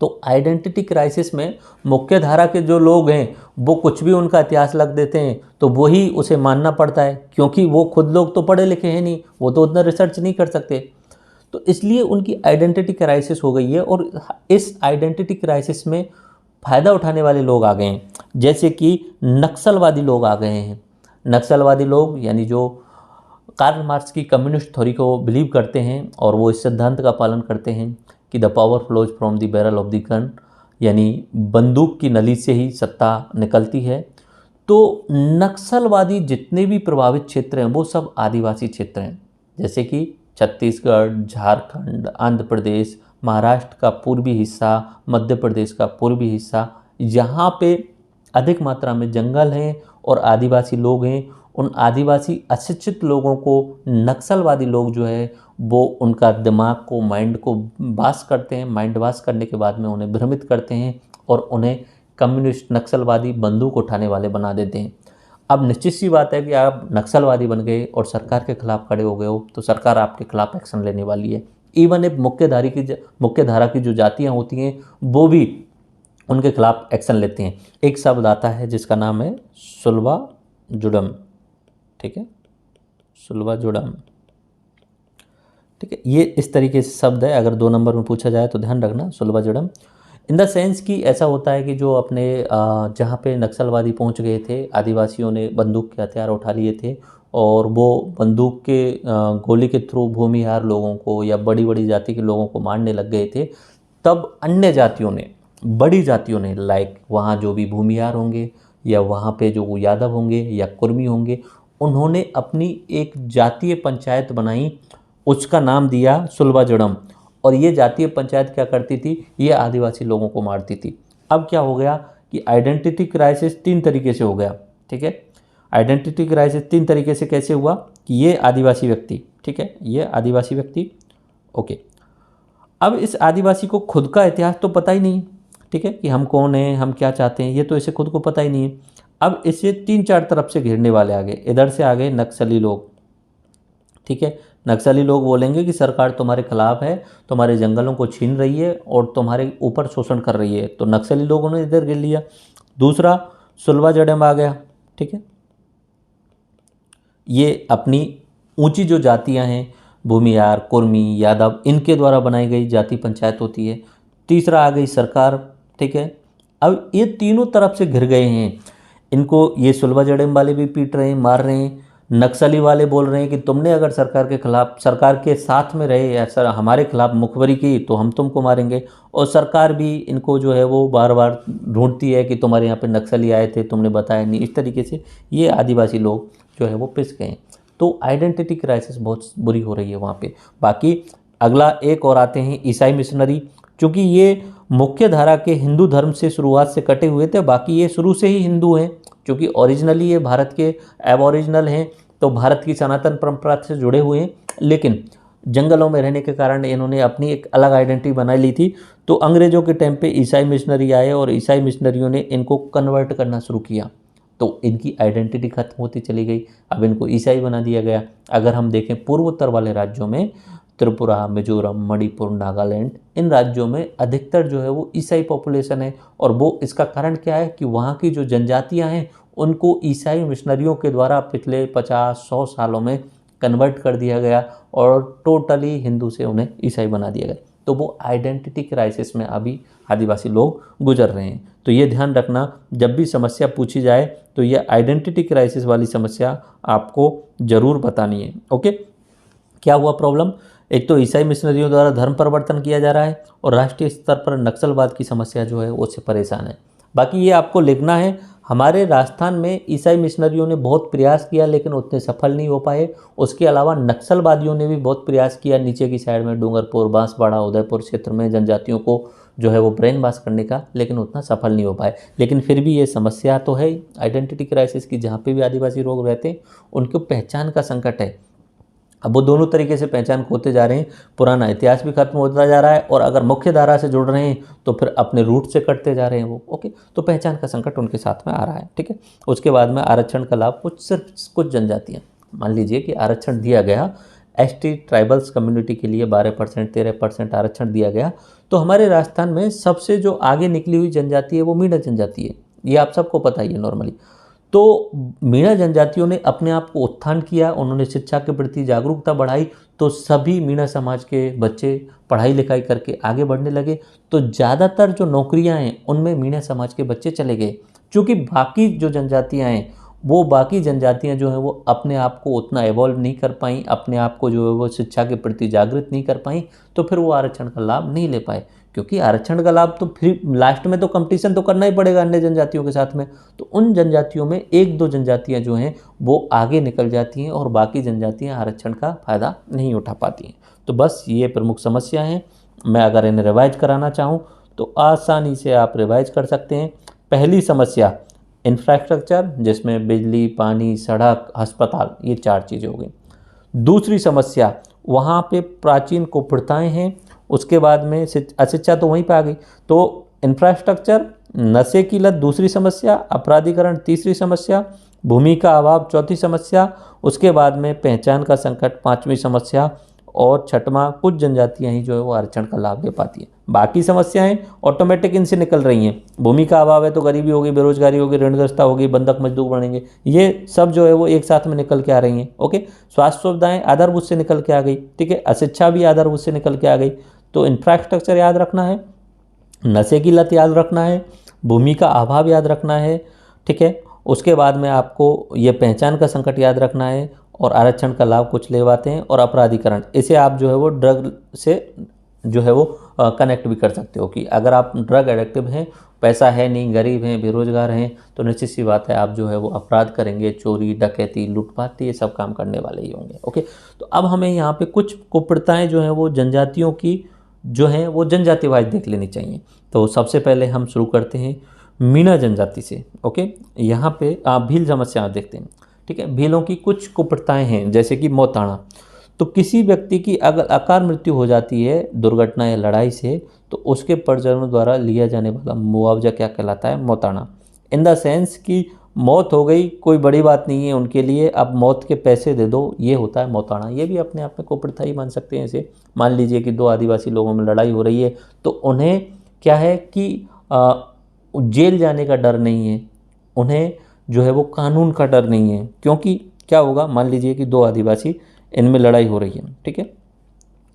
तो आइडेंटिटी क्राइसिस में मुख्य धारा के जो लोग हैं वो कुछ भी उनका इतिहास लग देते हैं, तो वही उसे मानना पड़ता है, क्योंकि वो खुद लोग तो पढ़े लिखे हैं नहीं, वो तो उतना रिसर्च नहीं कर सकते। तो इसलिए उनकी आइडेंटिटी क्राइसिस हो गई है, और इस आइडेंटिटी क्राइसिस में फ़ायदा उठाने वाले लोग आ गए हैं, जैसे कि नक्सलवादी लोग आ गए हैं। नक्सलवादी लोग यानी जो कार्ल मार्क्स की कम्युनिस्ट थ्योरी को बिलीव करते हैं, और वो इस सिद्धांत का पालन करते हैं कि the power flows from the barrel of the gun, यानी बंदूक की नली से ही सत्ता निकलती है। तो नक्सलवादी जितने भी प्रभावित क्षेत्र हैं वो सब आदिवासी क्षेत्र हैं, जैसे कि छत्तीसगढ़, झारखंड, आंध्र प्रदेश, महाराष्ट्र का पूर्वी हिस्सा, मध्य प्रदेश का पूर्वी हिस्सा, यहाँ पे अधिक मात्रा में जंगल हैं और आदिवासी लोग हैं। उन आदिवासी अशिक्षित लोगों को नक्सलवादी लोग जो है वो उनका दिमाग को, माइंड को वाश करते हैं। माइंड वाश करने के बाद में उन्हें भ्रमित करते हैं और उन्हें कम्युनिस्ट, नक्सलवादी, बंदूक उठाने वाले बना देते हैं। अब निश्चित सी बात है कि आप नक्सलवादी बन गए और सरकार के खिलाफ खड़े हो गए हो, तो सरकार आपके खिलाफ एक्शन लेने वाली है। इवन एक मुख्य धारा की जो जातियाँ होती हैं वो भी उनके खिलाफ एक्शन लेते हैं। एक शब्द आता है जिसका नाम है सुलवा जुडम, ठीक है, सुलवा जुडम, ठीक है। ये इस तरीके से शब्द है, अगर 2 नंबर में पूछा जाए तो ध्यान रखना, सुलवा जुडम। इन द सेंस कि ऐसा होता है कि जो अपने जहाँ पे नक्सलवादी पहुँच गए थे, आदिवासियों ने बंदूक के हथियार उठा लिए थे और वो बंदूक के गोली के थ्रू भूमिहार लोगों को या बड़ी बड़ी जाति के लोगों को मारने लग गए थे। तब अन्य जातियों ने, बड़ी जातियों ने, लाइक वहाँ जो भी भूमिहार होंगे या वहाँ पे जो यादव होंगे या कुर्मी होंगे, उन्होंने अपनी एक जातीय पंचायत बनाई, उसका नाम दिया सुलवा जुडम। और ये जातीय पंचायत क्या करती थी, ये आदिवासी लोगों को मारती थी। अब क्या हो गया कि आइडेंटिटी क्राइसिस 3 तरीके से हो गया, ठीक है। आइडेंटिटी क्राइसिस 3 तरीके से कैसे हुआ कि ये आदिवासी व्यक्ति, ठीक है, ये आदिवासी व्यक्ति, ओके। अब इस आदिवासी को खुद का इतिहास तो पता ही नहीं, ठीक है, कि हम कौन हैं, हम क्या चाहते हैं, ये तो इसे खुद को पता ही नहीं है। अब इसे 3-4 तरफ से घेरने वाले आ गए। इधर से आ गए नक्सली लोग, ठीक है। नक्सली लोग बोलेंगे कि सरकार तुम्हारे खिलाफ है, तुम्हारे जंगलों को छीन रही है और तुम्हारे ऊपर शोषण कर रही है, तो नक्सली लोगों ने इधर घेर लिया। दूसरा सुलवा जुडम आ गया, ठीक है, ये अपनी ऊंची जो जातियां हैं, भूमिहार, कुर्मी, यादव, इनके द्वारा बनाई गई जाति पंचायत होती है। तीसरा आ गई सरकार, ठीक है। अब ये तीनों तरफ से घिर गए हैं, इनको ये सुलवा जुडम वाले भी पीट रहे हैं, मार रहे हैं। नक्सली वाले बोल रहे हैं कि तुमने अगर सरकार के खिलाफ, सरकार के साथ में रहे या सर हमारे खिलाफ मुखबरी की तो हम तुमको मारेंगे। और सरकार भी इनको जो है वो बार बार ढूंढती है कि तुम्हारे यहाँ पे नक्सली आए थे, तुमने बताया नहीं। इस तरीके से ये आदिवासी लोग जो है वो पिस गए। तो आइडेंटिटी क्राइसिस बहुत बुरी हो रही है वहाँ पे। बाकी अगला एक और आते हैं ईसाई मिशनरी, क्योंकि ये मुख्य धारा के हिंदू धर्म से शुरुआत से कटे हुए थे। बाकी ये शुरू से ही हिंदू हैं, क्योंकि ओरिजिनली ये भारत के एबोरिजिनल हैं, तो भारत की सनातन परंपरा से जुड़े हुए हैं। लेकिन जंगलों में रहने के कारण इन्होंने अपनी एक अलग आइडेंटिटी बना ली थी। तो अंग्रेज़ों के टाइम पे ईसाई मिशनरी आए और ईसाई मिशनरियों ने इनको कन्वर्ट करना शुरू किया, तो इनकी आइडेंटिटी खत्म होती चली गई। अब इनको ईसाई बना दिया गया। अगर हम देखें पूर्वोत्तर वाले राज्यों में, त्रिपुरा, मिजोरम, मणिपुर, नागालैंड, इन राज्यों में अधिकतर जो है वो ईसाई पॉपुलेशन है। और वो इसका कारण क्या है कि वहाँ की जो जनजातियाँ हैं उनको ईसाई मिशनरियों के द्वारा पिछले 50-100 सालों में कन्वर्ट कर दिया गया और टोटली हिंदू से उन्हें ईसाई बना दिया गया। तो वो आइडेंटिटी क्राइसिस में अभी आदिवासी लोग गुजर रहे हैं। तो ये ध्यान रखना, जब भी समस्या पूछी जाए तो ये आइडेंटिटी क्राइसिस वाली समस्या आपको ज़रूर बतानी है, ओके। क्या हुआ प्रॉब्लम, एक तो ईसाई मिशनरियों द्वारा धर्म परिवर्तन किया जा रहा है और राष्ट्रीय स्तर पर नक्सलवाद की समस्या जो है उससे परेशान है। बाकी ये आपको लिखना है, हमारे राजस्थान में ईसाई मिशनरियों ने बहुत प्रयास किया लेकिन उतने सफल नहीं हो पाए। उसके अलावा नक्सलवादियों ने भी बहुत प्रयास किया नीचे की साइड में डूंगरपुर, बांसवाड़ा, उदयपुर क्षेत्र में जनजातियों को जो है वो ब्रेन वॉश करने का, लेकिन उतना सफल नहीं हो पाए। लेकिन फिर भी ये समस्या तो है आइडेंटिटी क्राइसिस की, जहाँ पे भी आदिवासी लोग रहते हैं उनको पहचान का संकट है। अब वो दोनों तरीके से पहचान खोते जा रहे हैं, पुराना इतिहास भी खत्म होता जा रहा है और अगर मुख्य धारा से जुड़ रहे हैं तो फिर अपने रूट से कटते जा रहे हैं वो। ओके, तो पहचान का संकट उनके साथ में आ रहा है। ठीक है, उसके बाद में आरक्षण का लाभ सिर्फ कुछ जनजातियाँ, मान लीजिए कि आरक्षण दिया गया एसटी ट्राइबल्स कम्युनिटी के लिए 12%, 13% आरक्षण दिया गया, तो हमारे राजस्थान में सबसे जो आगे निकली हुई जनजाति है वो मीणा जनजाति है। ये आप सबको पता ही है नॉर्मली। तो मीणा जनजातियों ने अपने आप को उत्थान किया, उन्होंने शिक्षा के प्रति जागरूकता बढ़ाई, तो सभी मीणा समाज के बच्चे पढ़ाई लिखाई करके आगे बढ़ने लगे। तो ज़्यादातर जो नौकरियां हैं उनमें मीणा समाज के बच्चे चले गए, क्योंकि बाकी जो जनजातियां हैं वो बाकी जनजातियां जो हैं वो अपने आप को उतना एवॉल्व नहीं कर पाई, अपने आप को जो है वो शिक्षा के प्रति जागृत नहीं कर पाई, तो फिर वो आरक्षण का लाभ नहीं ले पाए। क्योंकि आरक्षण का लाभ तो फिर लास्ट में तो कंपटीशन तो करना ही पड़ेगा अन्य जनजातियों के साथ में, तो उन जनजातियों में एक दो जनजातियां जो हैं वो आगे निकल जाती हैं और बाकी जनजातियां आरक्षण का फ़ायदा नहीं उठा पाती हैं। तो बस ये प्रमुख समस्या हैं। मैं अगर इन्हें रिवाइज कराना चाहूँ तो आसानी से आप रिवाइज कर सकते हैं। पहली समस्या इंफ्रास्ट्रक्चर, जिसमें बिजली, पानी, सड़क, अस्पताल, ये 4 चीज़ें हो गई। दूसरी समस्या वहाँ पे प्राचीन कुप्रथाएं हैं, उसके बाद में अशिक्षा तो वहीं पे आ गई। तो इंफ्रास्ट्रक्चर, नशे की लत दूसरी समस्या, अपराधीकरण तीसरी समस्या, भूमि का अभाव चौथी समस्या, उसके बाद में पहचान का संकट पांचवी समस्या, और छठवां कुछ जनजातियां ही जो है वो आरक्षण का लाभ ले पाती है। बाकी समस्याएं ऑटोमेटिक इनसे निकल रही हैं। भूमि का अभाव है तो गरीबी होगी, बेरोजगारी होगी, ऋणग्रस्ता होगी, बंधक मजदूर बढ़ेंगे, ये सब जो है वो एक साथ में निकल के आ रही हैं। ओके, स्वास्थ्य सुविधाएं आधारभूत से निकल के आ गई। ठीक है, अशिक्षा भी आधारभूत से निकल के आ गई। तो इंफ्रास्ट्रक्चर याद रखना है, नशे की लत याद रखना है, भूमि का अभाव याद रखना है। ठीक है, उसके बाद में आपको ये पहचान का संकट याद रखना है और आरक्षण का लाभ कुछ ले पाते हैं, और अपराधीकरण, इसे आप जो है वो ड्रग से जो है वो कनेक्ट भी कर सकते हो कि अगर आप ड्रग एडिक्टिव हैं, पैसा है नहीं, गरीब हैं, बेरोजगार हैं, तो निश्चित सी बात है आप जो है वो अपराध करेंगे, चोरी, डकैती, लूटपाट, ये सब काम करने वाले ही होंगे। ओके, तो अब हमें यहाँ पे कुछ कुप्रथाएं जो हैं वो जनजातियों की जो हैं वो जनजाति वाइज देख लेनी चाहिए। तो सबसे पहले हम शुरू करते हैं मीणा जनजाति से। ओके, यहाँ पे आप भील समस्या देखते हैं। ठीक है, भीलों की कुछ कुप्रथाएं हैं, जैसे कि मौताना। तो किसी व्यक्ति की अगर अकाल मृत्यु हो जाती है दुर्घटना या लड़ाई से, तो उसके परिजनों द्वारा लिया जाने वाला मुआवजा क्या कहलाता है? मौताना। इन द सेंस कि मौत हो गई, कोई बड़ी बात नहीं है उनके लिए, अब मौत के पैसे दे दो, ये होता है मौताना। ये भी अपने आप में कुप्रथा ही मान सकते हैं इसे। मान लीजिए कि दो आदिवासी लोगों में लड़ाई हो रही है, तो उन्हें क्या है कि जेल जाने का डर नहीं है, उन्हें जो है वो कानून का डर नहीं है। क्योंकि क्या होगा, मान लीजिए कि दो आदिवासी इनमें लड़ाई हो रही है। ठीक है,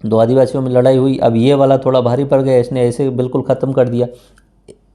दो आदिवासियों में लड़ाई हुई, अब ये वाला थोड़ा भारी पड़ गया, इसने ऐसे बिल्कुल ख़त्म कर दिया।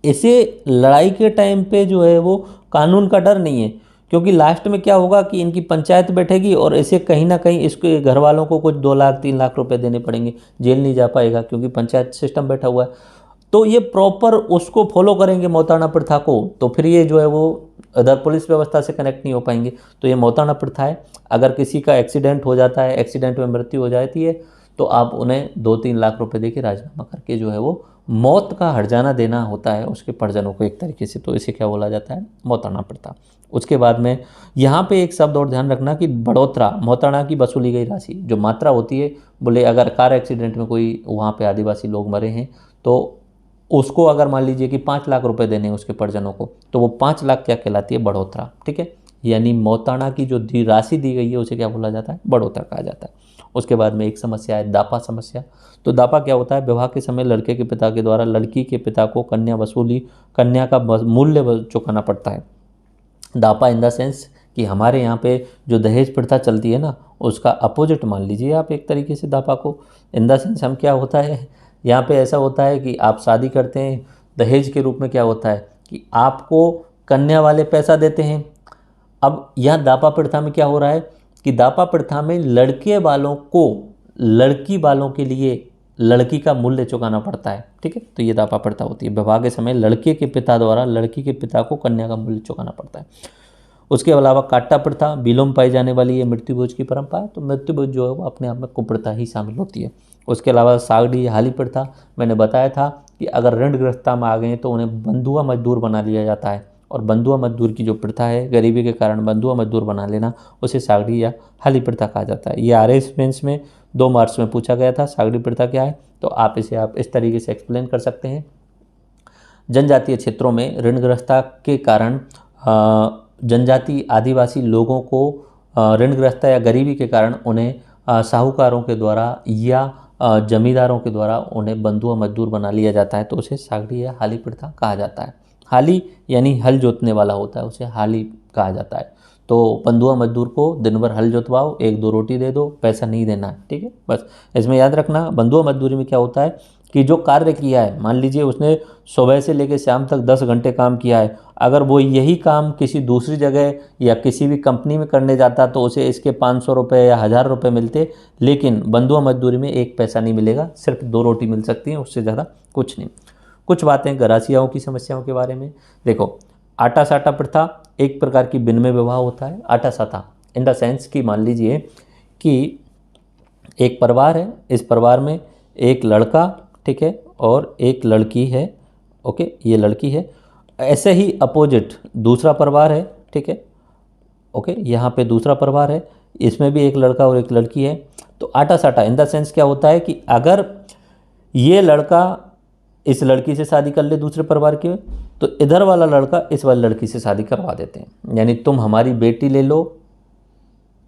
इसे लड़ाई के टाइम पे जो है वो कानून का डर नहीं है, क्योंकि लास्ट में क्या होगा कि इनकी पंचायत बैठेगी और इसे कहीं ना कहीं इसके घर वालों को कुछ 2 लाख 3 लाख रुपए देने पड़ेंगे, जेल नहीं जा पाएगा क्योंकि पंचायत सिस्टम बैठा हुआ है। तो ये प्रॉपर उसको फॉलो करेंगे मौताना प्रथा को, तो फिर ये जो है वो अदर पुलिस व्यवस्था से कनेक्ट नहीं हो पाएंगे। तो ये मौताना प्रथा है। अगर किसी का एक्सीडेंट हो जाता है, एक्सीडेंट में मृत्यु हो जाती है, तो आप उन्हें 2-3 लाख रुपए देके राजीनामा करके जो है वो मौत का हर्जाना देना होता है उसके परिजनों को एक तरीके से। तो इसे क्या बोला जाता है? मौताना प्रथा। उसके बाद में यहाँ पे एक शब्द और ध्यान रखना कि बढ़ोतरा, मौताना की वसूली गई राशि, जो मात्रा होती है, बोले अगर कार एक्सीडेंट में कोई वहाँ पे आदिवासी लोग मरे हैं तो उसको अगर मान लीजिए कि 5 लाख रुपए देने हैं उसके परिजनों को, तो वो 5 लाख क्या कहलाती है? बढ़ोतरा। ठीक है, यानी मौताना की जो राशि दी गई है उसे क्या बोला जाता है? बढ़ोतरा कहा जाता है। उसके बाद में एक समस्या है दापा समस्या। तो दापा क्या होता है? विवाह के समय लड़के के पिता के द्वारा लड़की के पिता को कन्या का मूल्य चुकाना पड़ता है। दापा इन द सेंस कि हमारे यहाँ पे जो दहेज प्रथा चलती है ना, उसका अपोजिट मान लीजिए आप एक तरीके से दापा को। इन द सेंस हम क्या होता है, यहाँ पे ऐसा होता है कि आप शादी करते हैं, दहेज के रूप में क्या होता है कि आपको कन्या वाले पैसा देते हैं। अब यहाँ दापा प्रथा में क्या हो रहा है कि दापा प्रथा में लड़के वालों को लड़की वालों के लिए लड़की का मूल्य चुकाना पड़ता है। ठीक है, तो ये दापा प्रथा होती है। विवाह के समय लड़के के पिता द्वारा लड़की के पिता को कन्या का मूल्य चुकाना पड़ता है। उसके अलावा काट्टा प्रथा, विलोम पाई जाने वाली ये मृत्यु भोज की परंपरा है। तो मृत्यु भोज जो है वो अपने आप में कुप्रथा ही शामिल होती है। उसके अलावा सागड़ी हाली प्रथा, मैंने बताया था कि अगर ऋणग्रस्तता में आ गए तो उन्हें बंधुआ मजदूर बना लिया जाता है, और बंधुआ मजदूर की जो प्रथा है, गरीबी के कारण बंधुआ मजदूर बना लेना, उसे सागड़ी या हाली प्रथा कहा जाता है। ये RS मेंस में 2 मार्च में पूछा गया था, सागड़ी प्रथा क्या है, तो आप इस तरीके से एक्सप्लेन कर सकते हैं। जनजातीय क्षेत्रों में ऋणग्रस्तता के कारण जनजाति आदिवासी लोगों को ऋणग्रस्तता या गरीबी के कारण उन्हें साहूकारों के द्वारा या जमींदारों के द्वारा उन्हें बंधुआ मजदूर बना लिया जाता है, तो उसे सागड़ी या हाली प्रथा कहा जाता है। हाली यानी हल जोतने वाला होता है, उसे हाली कहा जाता है। तो बंधुआ मजदूर को दिन भर हल जोतवाओ, 1-2 रोटी दे दो, पैसा नहीं देना है। ठीक है, बस इसमें याद रखना। बंधुआ मजदूरी में क्या होता है कि जो कार्य किया है, मान लीजिए उसने सुबह से लेकर शाम तक 10 घंटे काम किया है, अगर वो यही काम किसी दूसरी जगह या किसी भी कंपनी में करने जाता तो उसे इसके 500 रुपये या 1000 रुपये मिलते, लेकिन बंधुआ मजदूरी में 1 पैसा नहीं मिलेगा, सिर्फ 2 रोटी मिल सकती हैं, उससे ज़्यादा कुछ नहीं। कुछ बातें गरासियाओं की समस्याओं के बारे में। देखो, आटा साटा प्रथा एक प्रकार की विनिमय विवाह होता है। आटा साटा इन द सेंस कि मान लीजिए कि एक परिवार है, इस परिवार में एक लड़का, ठीक है, और एक लड़की है। ओके, ये लड़की है। ऐसे ही अपोजिट दूसरा परिवार है। ठीक है, ओके, यहाँ पे दूसरा परिवार है, इसमें भी एक लड़का और एक लड़की है। तो आटा साटा इन द सेंस क्या होता है कि अगर ये लड़का इस लड़की से शादी कर ले दूसरे परिवार के, तो इधर वाला लड़का इस वाली लड़की से शादी करवा देते हैं। यानी तुम हमारी बेटी ले लो,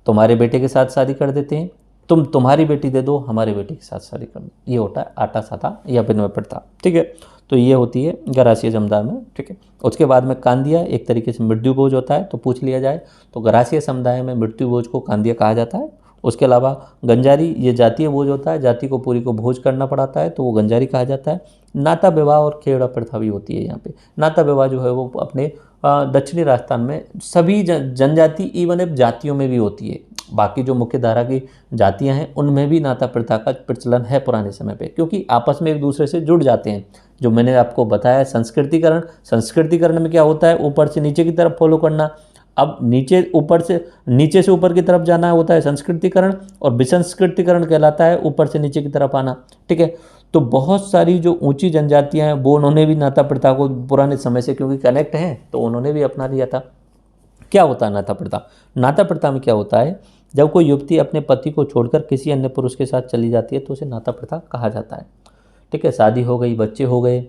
तुम्हारे बेटे के साथ शादी कर देते हैं, तुम तुम्हारी बेटी दे दो, हमारे बेटे के साथ शादी कर दो। ये होता है आटा साटा या विनिमय प्रथा। ठीक है, तो ये होती है गरासिया समुदाय में। ठीक है, उसके बाद में कांदिया एक तरीके से मृत्यु भोज होता है। तो पूछ लिया जाए तो गरासिया समुदाय में मृत्यु भोज को कांदिया कहा जाता है। उसके अलावा गंजारी, ये जातीय भोज होता है, जाति को पूरी को भोज करना पड़ता है, तो वो गंजारी कहा जाता है। नाता विवाह और खेड़ा प्रथा भी होती है यहाँ पे। नाता विवाह जो है वो अपने दक्षिणी राजस्थान में सभी जनजाति इवन अब जातियों में भी होती है। बाकी जो मुख्य धारा की जातियां हैं उनमें भी नाता प्रथा का प्रचलन है पुराने समय पे, क्योंकि आपस में एक दूसरे से जुड़ जाते हैं। जो मैंने आपको बताया संस्कृतिकरण, संस्कृतिकरण में क्या होता है, ऊपर से नीचे की तरफ फॉलो करना। अब नीचे से ऊपर की तरफ जाना होता है संस्कृतिकरण, और विसंस्कृतिकरण कहलाता है ऊपर से नीचे की तरफ आना। ठीक है, तो बहुत सारी जो ऊंची जनजातियां हैं वो उन्होंने भी नाता प्रथा को पुराने समय से क्योंकि कनेक्ट हैं तो उन्होंने भी अपना लिया था। क्या होता है नाता प्रथा? नाता प्रथा में क्या होता है, जब कोई युवती अपने पति को छोड़कर किसी अन्य पुरुष के साथ चली जाती है तो उसे नाता प्रथा कहा जाता है। ठीक है, शादी हो गई, बच्चे हो गए,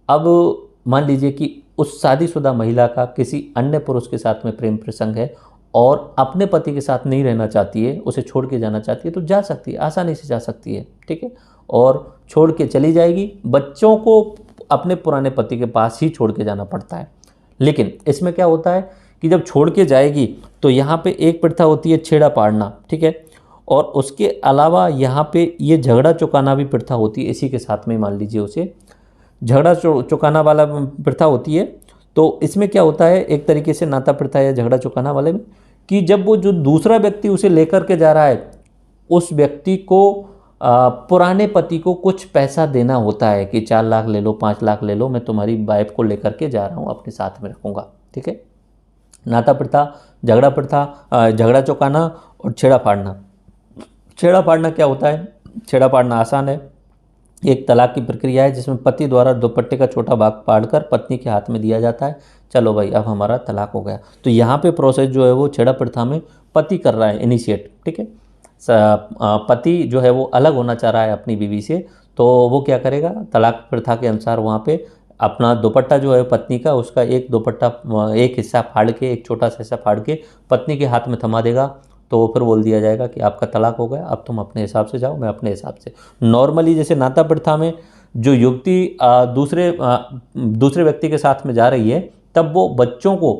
अब मान लीजिए कि उस शादीशुदा महिला का किसी अन्य पुरुष के साथ में प्रेम प्रसंग है और अपने पति के साथ नहीं रहना चाहती है, उसे छोड़ के जाना चाहती है, तो जा सकती है, आसानी से जा सकती है। ठीक है, और छोड़ के चली जाएगी। बच्चों को अपने पुराने पति के पास ही छोड़ के जाना पड़ता है। लेकिन इसमें क्या होता है कि जब छोड़ के जाएगी तो यहाँ पे एक प्रथा होती है छेड़ा पाड़ना। ठीक है, और उसके अलावा यहाँ पे ये झगड़ा चुकाना भी प्रथा होती है। इसी के साथ में मान लीजिए उसे झगड़ा चुकाना वाला प्रथा होती है। तो इसमें क्या होता है, एक तरीके से नाता प्रथा या झगड़ा चुकाना वाले में, कि जब वो जो दूसरा व्यक्ति उसे लेकर के जा रहा है उस व्यक्ति को पुराने पति को कुछ पैसा देना होता है कि 4 लाख ले लो, 5 लाख ले लो, मैं तुम्हारी वाइफ को लेकर के जा रहा हूँ, अपने साथ में रखूँगा। ठीक है, नाता प्रथा, झगड़ा प्रथा, झगड़ा चौकाना और छेड़ा फाड़ना। छेड़ा फाड़ना क्या होता है? छेड़ा फाड़ना आसान है, एक तलाक की प्रक्रिया है जिसमें पति द्वारा दुपट्टे का छोटा भाग फाड़कर पत्नी के हाथ में दिया जाता है, चलो भाई अब हमारा तलाक हो गया। तो यहाँ पे प्रोसेस जो है वो छेड़ा प्रथा में पति कर रहा है इनिशिएट। ठीक है, पति जो है वो अलग होना चाह रहा है अपनी बीवी से, तो वो क्या करेगा, तलाक प्रथा के अनुसार वहाँ पे अपना दुपट्टा जो है पत्नी का, उसका एक दुपट्टा एक हिस्सा फाड़ के, एक छोटा सा हिस्सा फाड़ के पत्नी के हाथ में थमा देगा। तो फिर बोल दिया जाएगा कि आपका तलाक हो गया, अब तुम अपने हिसाब से जाओ, मैं अपने हिसाब से। नॉर्मली जैसे नाता प्रथा में जो युवती दूसरे व्यक्ति के साथ में जा रही है, तब वो बच्चों को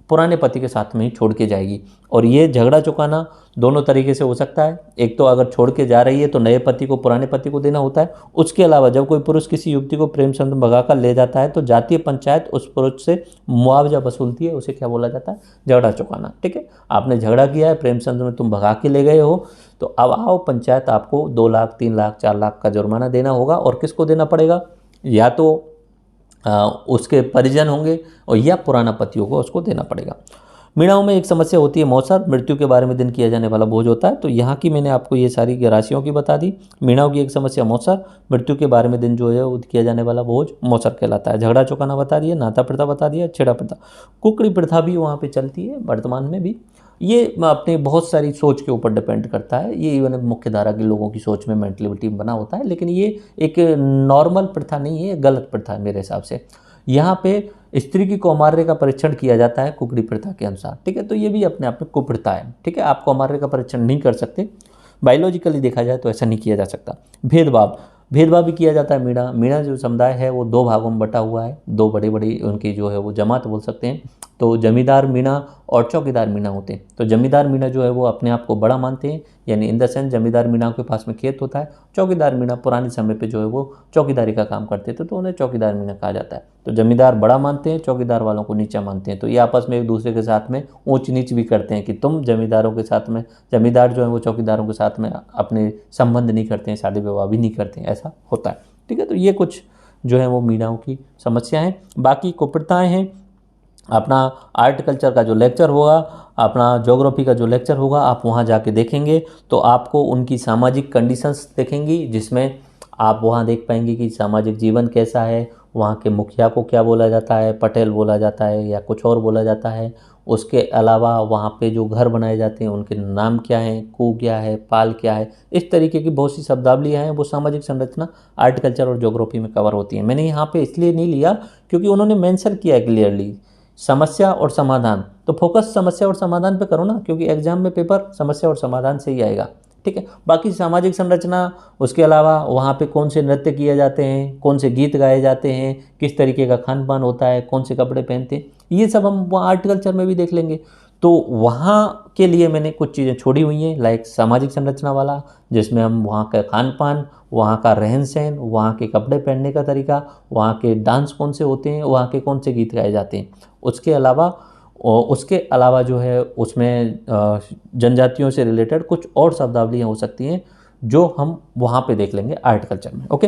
पुराने पति के साथ में ही छोड़ के जाएगी। और ये झगड़ा चुकाना दोनों तरीके से हो सकता है। एक तो अगर छोड़ के जा रही है तो नए पति को पुराने पति को देना होता है। उसके अलावा जब कोई पुरुष किसी युवती को प्रेम संबंध भगाकर ले जाता है तो जातीय पंचायत उस पुरुष से मुआवजा वसूलती है। उसे क्या बोला जाता है? झगड़ा चुकाना। ठीक है, आपने झगड़ा किया है, प्रेम संबंध में तुम भगा के ले गए हो, तो अब आओ पंचायत आपको 2 लाख 3 लाख 4 लाख का जुर्माना देना होगा। और किसको देना पड़ेगा? या तो उसके परिजन होंगे और या पुराना पति होगा, उसको देना पड़ेगा। मीणाओं में एक समस्या होती है मौसर, मृत्यु के बारे में दिन किया जाने वाला बोझ होता है। तो यहाँ की मैंने आपको ये सारी राशियों की बता दी। मीणाओं की एक समस्या मौसर, मृत्यु के बारे में दिन जो है वो किया जाने वाला बोझ मौसर कहलाता है। झगड़ा चौकाना बता दिया, नाता प्रथा बता दिया, छेड़ा प्रथा, कुकड़ी प्रथा भी वहाँ पे चलती है वर्तमान में भी। ये अपने बहुत सारी सोच के ऊपर डिपेंड करता है। ये इवन मुख्य धारा के लोगों की सोच में मेंटलिटी बना होता है, लेकिन ये एक नॉर्मल प्रथा नहीं है, गलत प्रथा है मेरे हिसाब से। यहाँ पे स्त्री की कौमार्य का परीक्षण किया जाता है कुकड़ी प्रथा के अनुसार। ठीक है, तो ये भी अपने आप में कुप्रथा है। ठीक है, आप कौमार्य का परीक्षण नहीं कर सकते, बायोलॉजिकली देखा जाए तो ऐसा नहीं किया जा सकता। भेदभाव, भेदभाव भी किया जाता है। मीणा जो समुदाय है वो 2 भागों में बटा हुआ है। 2 बड़ी बड़ी उनकी जो है वो जमात बोल सकते हैं। तो जमींदार मीणा और चौकीदार मीणा होते हैं। तो जमींदार मीणा जो है वो अपने आप को बड़ा मानते हैं, यानी इन द सेंस जमींदार मीणा के पास में खेत होता है। चौकीदार मीणा पुराने समय पे जो है वो चौकीदारी का काम करते थे, तो उन्हें चौकीदार मीणा कहा जाता है। तो जमींदार बड़ा मानते हैं, चौकीदार वालों को नीचा मानते हैं। तो ये आपस में एक दूसरे के साथ में ऊंच नीच भी करते हैं कि तुम जमींदारों के साथ में, जमींदार जो है वो चौकीदारों के साथ में अपने संबंध नहीं करते हैं, शादी विवाह भी नहीं करते हैं, ऐसा होता है। ठीक है, तो ये कुछ जो है वो मीणाओं की समस्या हैं। बाकी कुप्रथाएं हैं। अपना आर्ट कल्चर का जो लेक्चर होगा, अपना ज्योग्राफी का जो लेक्चर होगा, आप वहाँ जाके देखेंगे तो आपको उनकी सामाजिक कंडीशंस देखेंगी, जिसमें आप वहाँ देख पाएंगे कि सामाजिक जीवन कैसा है, वहाँ के मुखिया को क्या बोला जाता है, पटेल बोला जाता है या कुछ और बोला जाता है। उसके अलावा वहाँ पे जो घर बनाए जाते हैं उनके नाम क्या हैं, कू क्या है, पाल क्या है, इस तरीके की बहुत सी शब्दावलियाँ हैं। वो सामाजिक संरचना आर्ट कल्चर और ज्योग्राफी में कवर होती है। मैंने यहाँ पे इसलिए नहीं लिया क्योंकि उन्होंने मेंशन किया है क्लियरली समस्या और समाधान, तो फोकस समस्या और समाधान पे करो ना, क्योंकि एग्जाम में पेपर समस्या और समाधान से ही आएगा। ठीक है, बाकी सामाजिक संरचना, उसके अलावा वहाँ पे कौन से नृत्य किए जाते हैं, कौन से गीत गाए जाते हैं, किस तरीके का खान पान होता है, कौन से कपड़े पहनते हैं, ये सब हम वहाँ आर्ट कल्चर में भी देख लेंगे। तो वहाँ के लिए मैंने कुछ चीज़ें छोड़ी हुई हैं, लाइक सामाजिक संरचना वाला, जिसमें हम वहाँ का खान पान, वहाँ का रहन सहन, वहाँ के कपड़े पहनने का तरीका, वहाँ के डांस कौन से होते हैं, वहाँ के कौन से गीत गाए जाते हैं। उसके अलावा जो है उसमें जनजातियों से रिलेटेड कुछ और शब्दावलियाँ हो सकती हैं जो हम वहाँ पे देख लेंगे आर्ट कल्चर में। ओके,